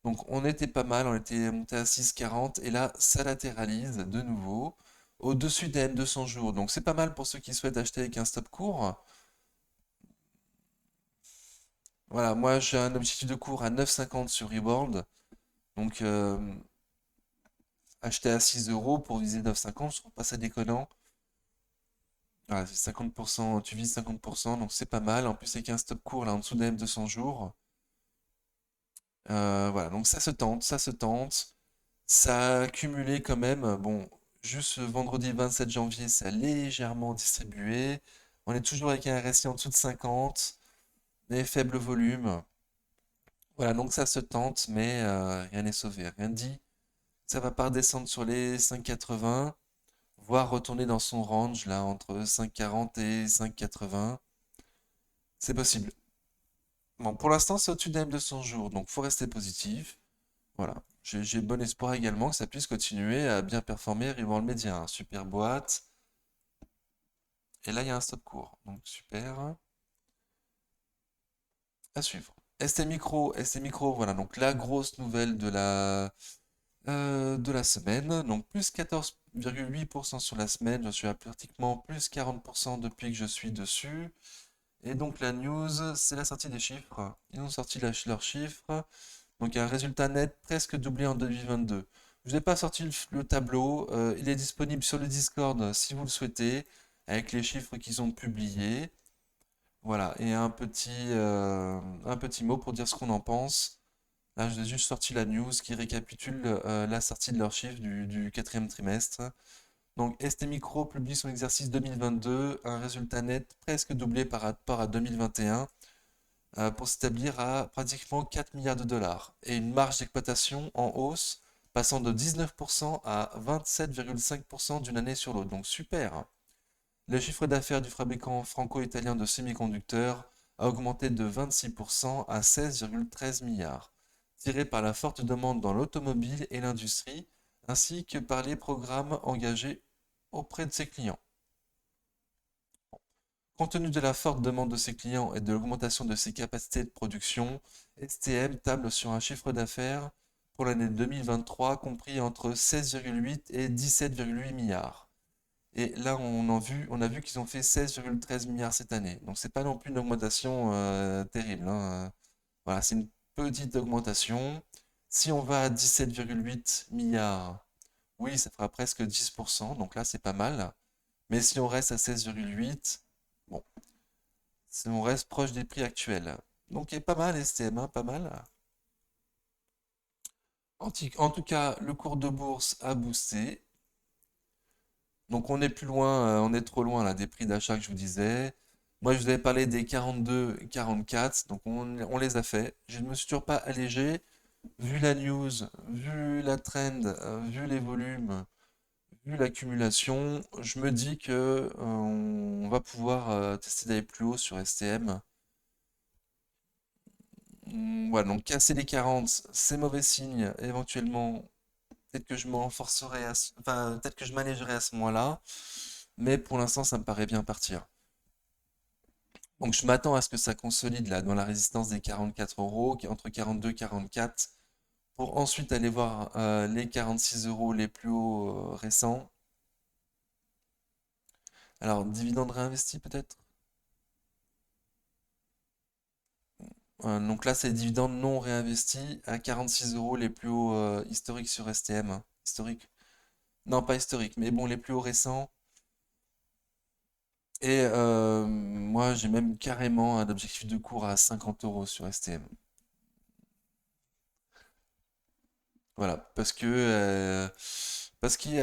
A: Donc on était pas mal, on était monté à 6,40 et là, ça latéralise de nouveau au-dessus des M200 jours. Donc c'est pas mal pour ceux qui souhaitent acheter avec un stop court. Voilà, moi j'ai un objectif de cours à 9,50 sur Reworld. Donc acheter à 6 euros pour viser 9,50, je trouve pas ça déconnant. Voilà, c'est 50%, tu vises 50%, donc c'est pas mal. En plus, avec un stop court là en dessous des M200 jours. Voilà, donc ça se tente, ça se tente. Ça a cumulé quand même. Bon, juste le vendredi 27 janvier, ça a légèrement distribué. On est toujours avec un RSI en dessous de 50, mais faible volume. Voilà, donc ça se tente, mais rien n'est sauvé. Rien dit. Ça va pas redescendre sur les 5,80, voire retourner dans son range là entre 5,40 et 5,80. C'est possible. Bon, pour l'instant, c'est au-dessus d'un M200 jours, donc faut rester positif. Voilà. J'ai bon espoir également que ça puisse continuer à bien performer. Rival Media, hein. Super boîte. Et là, il y a un stop court. Donc, super. À suivre. ST Micro, voilà. Donc, la grosse nouvelle de la semaine. Donc, plus 14,8% sur la semaine. Je suis à pratiquement plus 40% depuis que je suis dessus. Et donc, la news, c'est la sortie des chiffres. Ils ont sorti leurs chiffres. Donc un résultat net presque doublé en 2022. Je n'ai pas sorti le tableau, il est disponible sur le Discord si vous le souhaitez, avec les chiffres qu'ils ont publiés. Voilà, et un petit mot pour dire ce qu'on en pense. Là, j'ai juste sorti la news qui récapitule la sortie de leurs chiffres du quatrième trimestre. Donc ST Micro publie son exercice 2022, un résultat net presque doublé par rapport à 2021 pour s'établir à pratiquement 4 milliards de dollars et une marge d'exploitation en hausse passant de 19% à 27,5% d'une année sur l'autre. Donc super. Le chiffre d'affaires du fabricant franco-italien de semi-conducteurs a augmenté de 26% à 16,13 milliards, tiré par la forte demande dans l'automobile et l'industrie, ainsi que par les programmes engagés auprès de ses clients. Compte tenu de la forte demande de ses clients et de l'augmentation de ses capacités de production, STM table sur un chiffre d'affaires pour l'année 2023 compris entre 16,8 et 17,8 milliards. Et là, on a vu qu'ils ont fait 16,13 milliards cette année. Donc c'est pas non plus une augmentation terrible, hein. Voilà, c'est une petite augmentation. Si on va à 17,8 milliards, oui, ça fera presque 10%. Donc là, c'est pas mal. Mais si on reste à 16,8, bon, on reste proche des prix actuels. Donc, il est pas mal, STM, hein, pas mal. En tout cas, le cours de bourse a boosté. Donc, on est plus loin, on est trop loin là des prix d'achat que je vous disais. Moi, je vous avais parlé des 42, 44. Donc, on les a fait. Je ne me suis toujours pas allégé. Vu la news, vu la trend, vu les volumes, vu l'accumulation, je me dis que on va pouvoir tester d'aller plus haut sur STM. Voilà, donc casser les 40, c'est mauvais signe. Éventuellement, peut-être que je m'enforcerai enfin, peut-être que je m'allégerai à ce moment-là. Mais pour l'instant, ça me paraît bien partir. Donc je m'attends à ce que ça consolide là dans la résistance des 44 euros, qui est entre 42 et 44, pour ensuite aller voir les 46 euros les plus hauts récents. Alors, dividende réinvesti peut-être? Donc là, c'est dividendes non réinvestis à 46 euros les plus hauts historiques sur STM, hein. Historique. Non, pas historique, mais bon, les plus hauts récents. Et moi, j'ai même carrément un objectif de cours à 50 euros sur STM. Voilà, parce qu'elle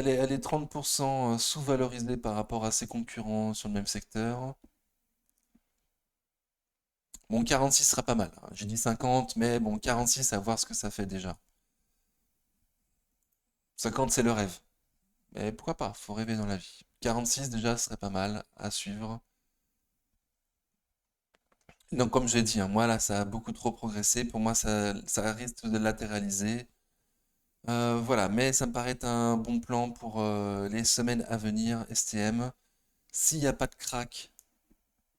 A: est 30% sous-valorisée par rapport à ses concurrents sur le même secteur. Bon, 46 sera pas mal, hein. J'ai dit 50, mais bon, 46, à voir ce que ça fait déjà. 50, c'est le rêve. Mais pourquoi pas, faut rêver dans la vie. 46 déjà serait pas mal à suivre. Donc, comme je l'ai dit, hein, moi là, ça a beaucoup trop progressé. Pour moi, ça risque de latéraliser. Voilà, mais ça me paraît être un bon plan pour les semaines à venir, STM. S'il n'y a pas de crack,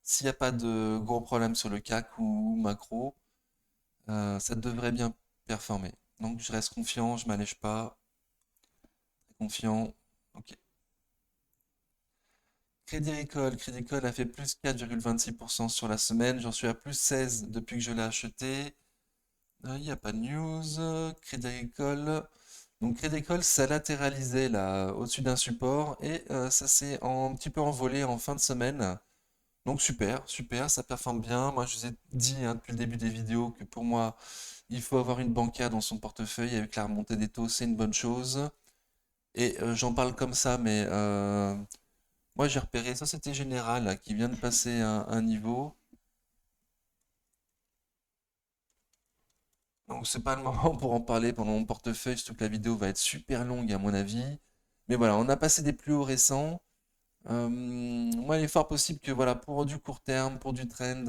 A: s'il n'y a pas de gros problèmes sur le CAC ou macro, ça devrait bien performer. Donc je reste confiant, je m'allège pas, confiant. Ok. Crédit Agricole a fait plus 4,26% sur la semaine. J'en suis à plus 16 depuis que je l'ai acheté. Il n'y a pas de news. Crédit Agricole. Donc Crédit Agricole, ça latéralisait là au-dessus d'un support et ça s'est un petit peu envolé en fin de semaine. Donc super, super, ça performe bien. Moi je vous ai dit hein, depuis le début des vidéos que pour moi il faut avoir une bancaire dans son portefeuille avec la remontée des taux, c'est une bonne chose. Et j'en parle comme ça, mais moi j'ai repéré Société Générale là, qui vient de passer un niveau. Donc c'est pas le moment pour en parler pendant mon portefeuille, surtout que la vidéo va être super longue à mon avis. Mais voilà, on a passé des plus hauts récents. Moi, il est fort possible que voilà, pour du court terme, pour du trend,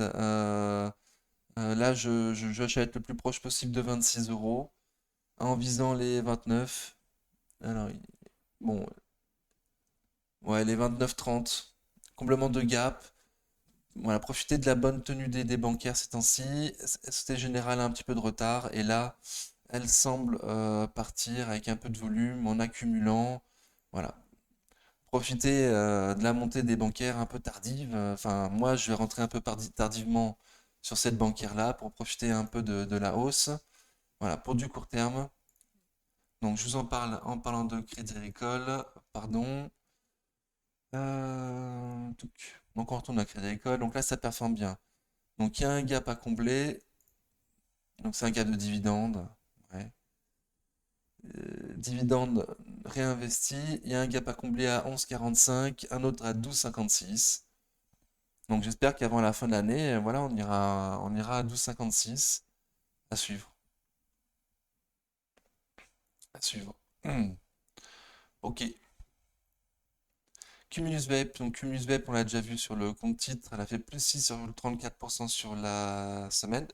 A: là, j'achète le plus proche possible de 26 euros en visant les 29. Alors, bon, ouais, les 29,30. Complément de gap. Voilà, profiter de la bonne tenue des bancaires ces temps-ci. C'était général a un petit peu de retard et là, elle semble partir avec un peu de volume en accumulant. Voilà, profiter de la montée des bancaires un peu tardive. Enfin, moi, je vais rentrer un peu tardivement sur cette banquière-là pour profiter un peu de la hausse. Voilà, pour du court terme. Donc, je vous en parle en parlant de Crédit Agricole. Pardon. Donc, on retourne à Crédit Agricole. Donc là, ça performe bien. Donc, il y a un gap à combler. Donc, c'est un gap de dividende. Ouais. Dividende réinvesti. Il y a un gap à combler à 11,45. Un autre à 12,56. Donc j'espère qu'avant la fin de l'année, voilà, on ira à 12,56 à suivre. À suivre. Ok. Cumulus Vape, donc Cumulus Vape, on l'a déjà vu sur le compte titre, elle a fait plus 6,34% sur la semaine.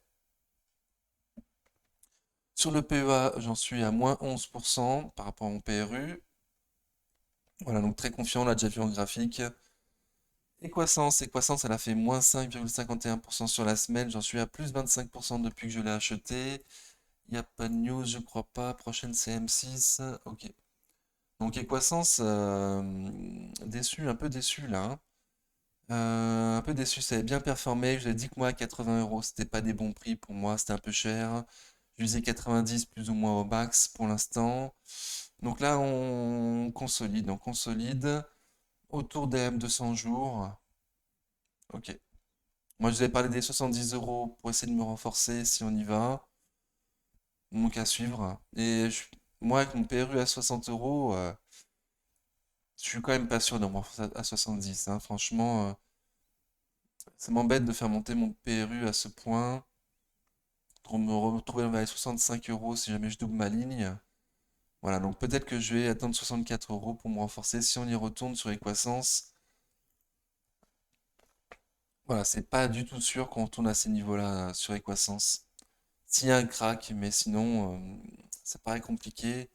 A: Sur le PEA, j'en suis à moins 11% par rapport à mon PRU. Voilà, donc très confiant, on l'a déjà vu en graphique. Equasens, elle a fait moins 5,51% sur la semaine, j'en suis à plus 25% depuis que je l'ai acheté. Il n'y a pas de news, je crois pas. Prochaine CM6. Ok. Donc Equasens, déçu, un peu déçu là, hein. Un peu déçu, ça avait bien performé. Je vous ai dit que moi, 80 euros, c'était pas des bons prix pour moi, c'était un peu cher. Je visais 90 plus ou moins au max pour l'instant. Donc là, on consolide autour des M200 jours. Ok. Moi, je vous avais parlé des 70 euros pour essayer de me renforcer si on y va. Donc à suivre. Moi, avec mon PRU à 60 euros, je suis quand même pas sûr de me renforcer à 70, hein. Franchement, ça m'embête de faire monter mon PRU à ce point pour me retrouver dans les 65 euros si jamais je double ma ligne. Voilà, donc peut-être que je vais attendre 64 euros pour me renforcer si on y retourne sur Equasens. Voilà, c'est pas du tout sûr qu'on retourne à ces niveaux-là sur Equasens. S'il y a un crack, mais sinon, ça paraît compliqué.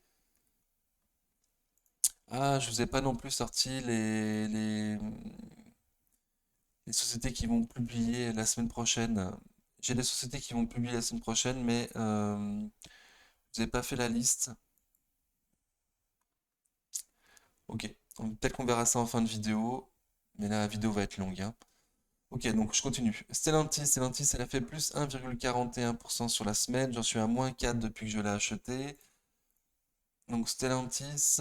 A: Ah, je vous ai pas non plus sorti les sociétés qui vont publier la semaine prochaine. J'ai des sociétés qui vont publier la semaine prochaine, mais vous n'avez pas fait la liste. Ok, donc peut-être qu'on verra ça en fin de vidéo, mais la vidéo va être longue, hein. Ok, donc je continue. Stellantis, elle a fait plus 1,41% sur la semaine. J'en suis à moins 4 depuis que je l'ai acheté. Donc Stellantis,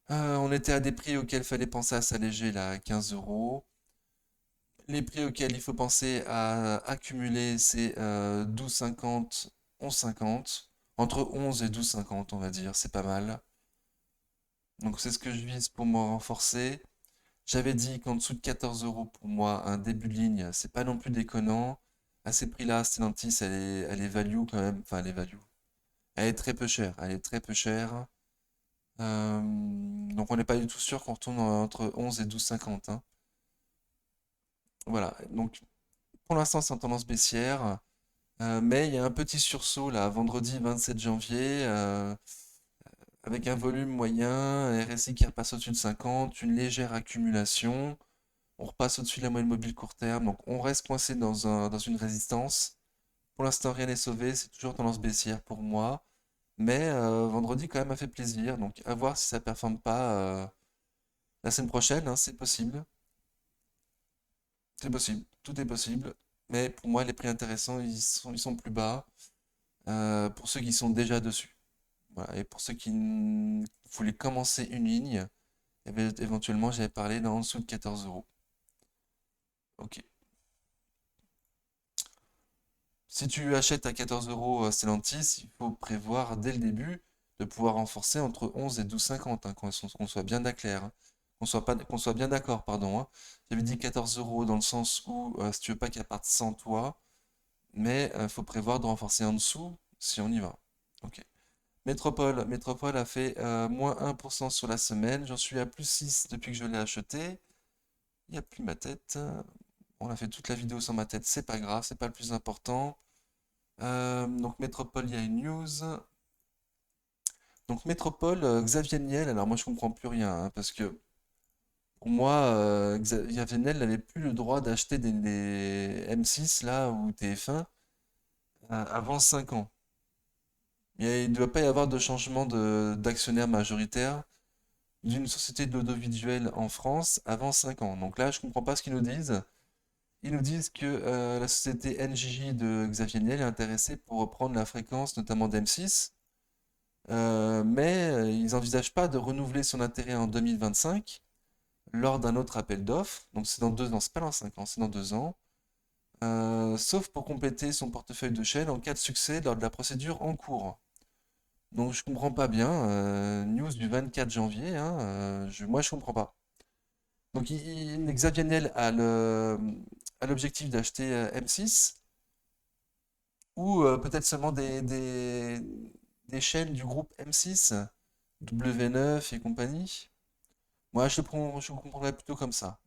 A: on était à des prix auxquels il fallait penser à s'alléger là, à 15 euros. Les prix auxquels il faut penser à accumuler, c'est 12,50, 11,50. Entre 11 et 12,50, on va dire, c'est pas mal. Donc c'est ce que je vise pour me renforcer. J'avais dit qu'en dessous de 14 euros pour moi, un début de ligne, c'est pas non plus déconnant. À ces prix-là, Stellantis, elle est value quand même. Enfin, elle est value. Elle est très peu chère. Elle est très peu chère. Donc on n'est pas du tout sûr qu'on retourne entre 11 et 12,50, hein. Voilà, donc pour l'instant c'est en tendance baissière, mais il y a un petit sursaut là, vendredi 27 janvier, avec un volume moyen, RSI qui repasse au-dessus de 50, une légère accumulation, on repasse au-dessus de la moyenne mobile court terme, donc on reste coincé dans une résistance. Pour l'instant rien n'est sauvé, c'est toujours tendance baissière pour moi, mais vendredi quand même a fait plaisir, donc à voir si ça performe pas la semaine prochaine, hein, c'est possible. C'est possible, tout est possible. Mais pour moi, les prix intéressants, ils sont plus bas pour ceux qui sont déjà dessus. Voilà. Et pour ceux qui voulaient commencer une ligne, eh bien, éventuellement, j'avais parlé d'en dessous de 14 euros. Ok. Si tu achètes à 14 euros Stellantis, il faut prévoir dès le début de pouvoir renforcer entre 11 et 12,50, hein, qu'on soit bien d'accord, hein. Qu'on soit bien d'accord, pardon, hein. J'avais dit 14 euros dans le sens où si tu veux pas qu'elle parte sans toi, mais il faut prévoir de renforcer en dessous si on y va. Ok. Métropole a fait moins 1% sur la semaine. J'en suis à plus 6 depuis que je l'ai acheté. Il n'y a plus ma tête. On a fait toute la vidéo sans ma tête, c'est pas grave, c'est pas le plus important. Donc Métropole, il y a une news. Donc Métropole, Xavier Niel, alors moi je comprends plus rien, hein, parce que pour moi, Xavier Niel n'avait plus le droit d'acheter des M6 là ou TF1 avant 5 ans. Il ne doit pas y avoir de changement d'actionnaire majoritaire d'une société de l'audiovisuel en France avant 5 ans. Donc là, je comprends pas ce qu'ils nous disent. Ils nous disent que la société NJJ de Xavier Niel est intéressée pour reprendre la fréquence, notamment d'M6, mais ils n'envisagent pas de renouveler son intérêt en 2025 lors d'un autre appel d'offres. Donc c'est dans 2 ans, c'est pas dans 5 ans, c'est dans 2 ans. Sauf pour compléter son portefeuille de chaîne en cas de succès lors de la procédure en cours. Donc je comprends pas bien. News du 24 janvier, hein, moi je comprends pas. Donc Xavier Niel a l'objectif d'acheter M6 ou peut-être seulement des chaînes du groupe M6, W9 et compagnie. Moi je le comprendrais plutôt comme ça.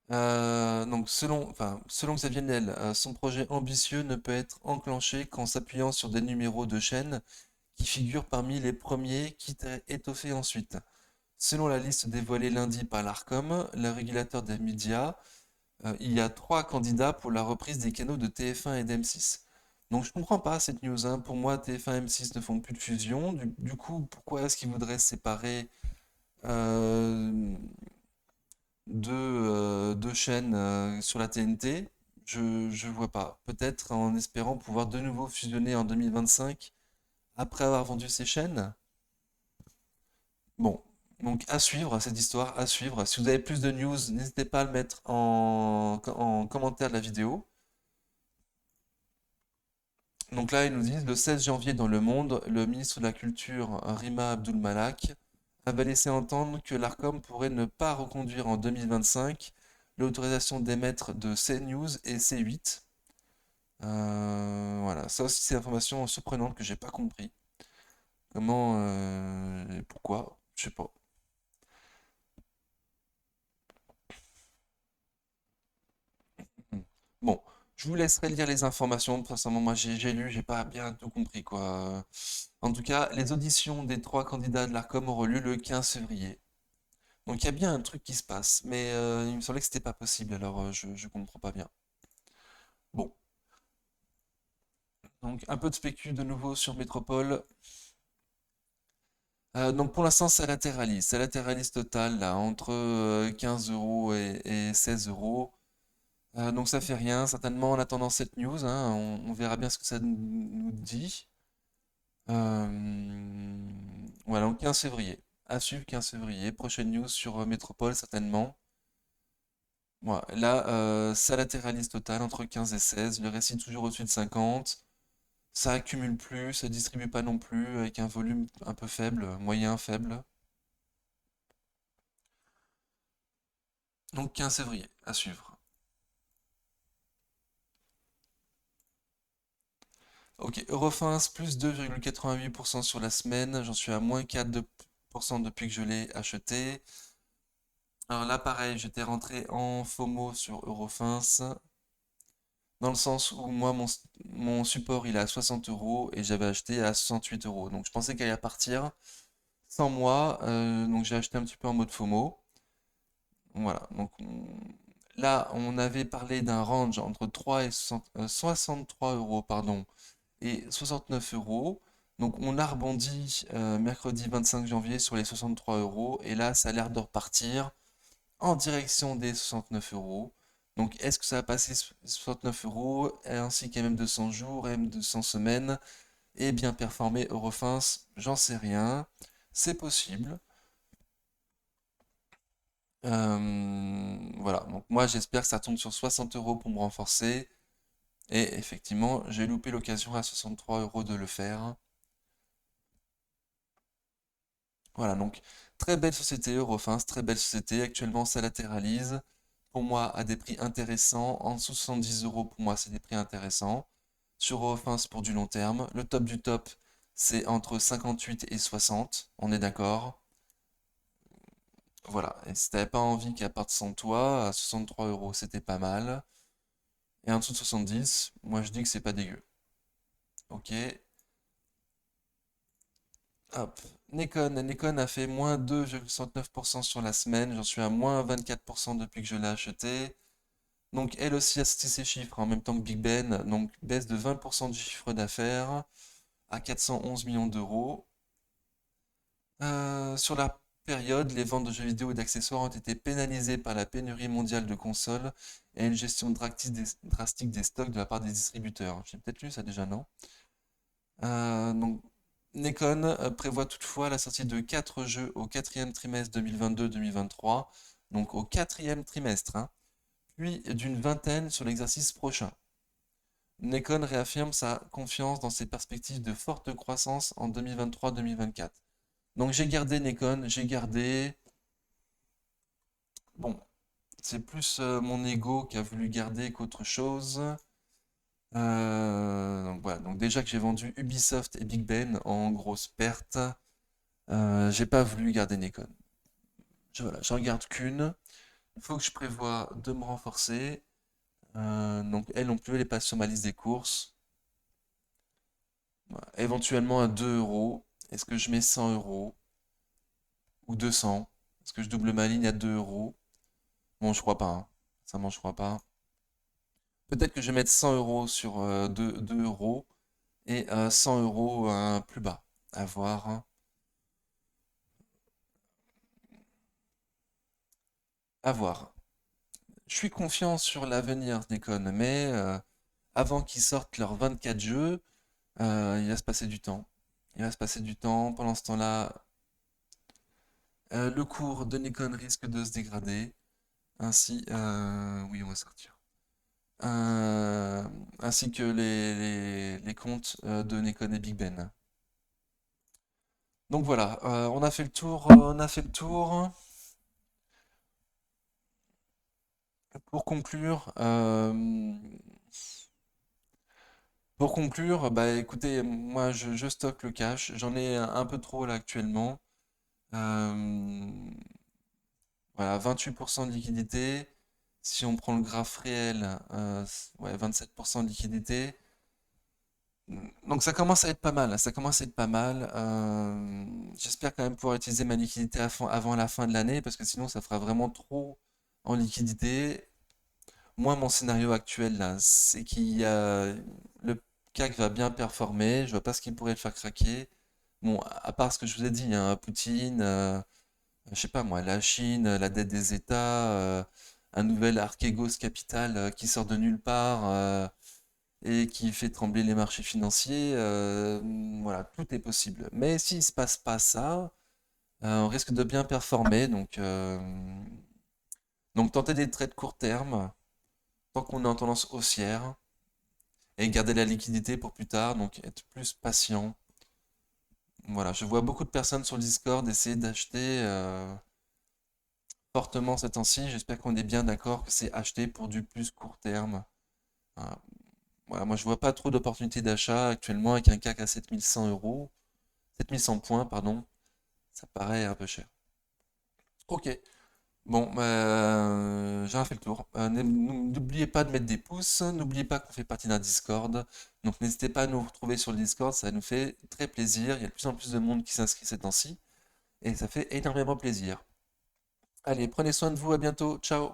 A: Donc selon Xavier Niel, son projet ambitieux ne peut être enclenché qu'en s'appuyant sur des numéros de chaînes qui figurent parmi les premiers, quitte à étoffer ensuite. Selon la liste dévoilée lundi par l'Arcom, le régulateur des médias, il y a 3 candidats pour la reprise des canaux de TF1 et d'M6. Donc je comprends pas cette news, hein. Pour moi, TF1 et M6 ne font plus de fusion. Du coup, pourquoi est-ce qu'ils voudraient séparer euh, deux chaînes sur la TNT? Je vois pas. Peut-être en espérant pouvoir de nouveau fusionner en 2025 après avoir vendu ces chaînes? Bon, donc à suivre cette histoire, à suivre. Si vous avez plus de news, n'hésitez pas à le mettre en commentaire de la vidéo. Donc là, ils nous disent le 16 janvier dans Le Monde, le ministre de la Culture, Rima Abdul Malak, avait laissé entendre que l'Arcom pourrait ne pas reconduire en 2025 l'autorisation d'émettre de CNews et C8. Voilà, ça aussi c'est une information surprenante que j'ai pas compris. Comment et pourquoi? Je sais pas. Hmm. Bon, je vous laisserai lire les informations. De toute façon, moi j'ai lu, j'ai pas bien tout compris quoi. En tout cas, les auditions des 3 candidats de l'Arcom auront lieu le 15 février. Donc il y a bien un truc qui se passe, mais il me semblait que c'était pas possible, alors je comprends pas bien. Bon, donc un peu de spécu de nouveau sur Métropole. Donc pour l'instant, ça latéralise total là, entre 15 euros et 16 euros. Donc ça fait rien, certainement en attendant cette news, hein, on verra bien ce que ça nous dit. Voilà, donc 15 février. À suivre 15 février. Prochaine news sur Métropole, certainement. Voilà, là, ça latéralise total entre 15 et 16. Le récit toujours au-dessus de 50. Ça accumule plus, ça distribue pas non plus, avec un volume un peu faible, moyen faible. Donc 15 février, à suivre. Ok, Eurofins plus 2,88% sur la semaine. J'en suis à moins 4 de depuis que je l'ai acheté. Alors là, pareil, j'étais rentré en FOMO sur Eurofins, dans le sens où moi, mon support, il est à 60 euros et j'avais acheté à 68 euros. Donc je pensais qu'elle allait partir sans moi, donc j'ai acheté un petit peu en mode FOMO. Voilà, donc là, on avait parlé d'un range entre 3 et 63 euros, pardon, et 69 euros. Donc on a rebondi mercredi 25 janvier sur les 63 euros et là, ça a l'air de repartir en direction des 69 euros. Donc, est-ce que ça va passer 69 euros, ainsi qu'à M200 jours, M200 semaines, et bien performer Eurofins? J'en sais rien. C'est possible. Voilà. Donc, moi, j'espère que ça tombe sur 60 euros pour me renforcer. Et effectivement, j'ai loupé l'occasion à 63 euros de le faire. Voilà. Donc, très belle société Eurofins, très belle société. Actuellement, ça latéralise. Pour moi, à des prix intéressants. En dessous de 70 euros, pour moi, c'est des prix intéressants. Sur Eurofins pour du long terme. Le top du top, c'est entre 58 et 60. On est d'accord? Voilà. Et si t'avais pas envie qu'elle parte sans toi, à 63 euros, c'était pas mal. Et en dessous de 70, moi je dis que c'est pas dégueu. Ok. Hop. Nikon a fait moins 2,69% sur la semaine. J'en suis à moins 24% depuis que je l'ai acheté. Donc elle aussi a sorti ses chiffres en même temps que Big Ben. Donc baisse de 20% du chiffre d'affaires à 411 millions d'euros. Sur la période, les ventes de jeux vidéo et d'accessoires ont été pénalisées par la pénurie mondiale de consoles et une gestion drastique des stocks de la part des distributeurs. J'ai peut-être lu ça déjà, non? Donc, Nikon prévoit toutefois la sortie de 4 jeux au quatrième trimestre 2022-2023, donc au quatrième trimestre, hein, puis d'une vingtaine sur l'exercice prochain. Nikon réaffirme sa confiance dans ses perspectives de forte croissance en 2023-2024. Donc j'ai gardé Nikon, j'ai gardé. Bon, c'est plus mon ego qui a voulu garder qu'autre chose. Donc voilà, donc déjà que j'ai vendu Ubisoft et Big Ben en grosse perte, j'ai pas voulu garder Nikon. Voilà, j'en garde qu'une. Il faut que je prévoie de me renforcer. Donc elle non plus, elle est pas sur ma liste des courses. Voilà. Éventuellement à 2 euros. Est-ce que je mets 100 euros ou 200? Est-ce que je double ma ligne à 2 euros? Bon, je crois pas, hein. Sincèrement, je crois pas. Peut-être que je vais mettre 100 euros sur 2 euros et 100 euros plus bas. À voir, hein. À voir. Je suis confiant sur l'avenir d'Econ, mais avant qu'ils sortent leurs 24 jeux, il va se passer du temps. Il va se passer du temps. Pendant ce temps-là, le cours de Nikon risque de se dégrader. Ainsi, oui, on va sortir. Euh, Ainsi que les comptes de Nikon et Big Ben. Donc voilà, on a fait le tour, on a fait le tour. Pour conclure, bah écoutez, moi je stocke le cash, j'en ai un peu trop là actuellement. Euh, voilà, 28% de liquidité. Si on prend le graphe réel, ouais, 27% de liquidité. Donc ça commence à être pas mal, hein, ça commence à être pas mal. J'espère quand même pouvoir utiliser ma liquidité avant la fin de l'année parce que sinon ça fera vraiment trop en liquidité. Moi, mon scénario actuel, là, c'est qu'il y a le CAC va bien performer. Je vois pas ce qui pourrait le faire craquer. Bon, à part ce que je vous ai dit, hein, Poutine, je sais pas moi, la Chine, la dette des États, un nouvel Archegos Capital qui sort de nulle part et qui fait trembler les marchés financiers. Voilà, tout est possible. Mais s'il se passe pas ça, on risque de bien performer. Donc tenter des trades court terme tant qu'on est en tendance haussière et garder la liquidité pour plus tard, donc être plus patient. Voilà, je vois beaucoup de personnes sur le Discord essayer d'acheter fortement ces temps-ci. J'espère qu'on est bien d'accord que c'est acheter pour du plus court terme. Voilà. Voilà, moi je vois pas trop d'opportunités d'achat actuellement avec un CAC à 7100 euros, 7100 points, pardon. Ça paraît un peu cher. Ok. Bon, j'ai fait le tour. N'oubliez pas de mettre des pouces, n'oubliez pas qu'on fait partie d'un Discord. Donc n'hésitez pas à nous retrouver sur le Discord, ça nous fait très plaisir. Il y a de plus en plus de monde qui s'inscrit ces temps-ci et ça fait énormément plaisir. Allez, prenez soin de vous, à bientôt, ciao!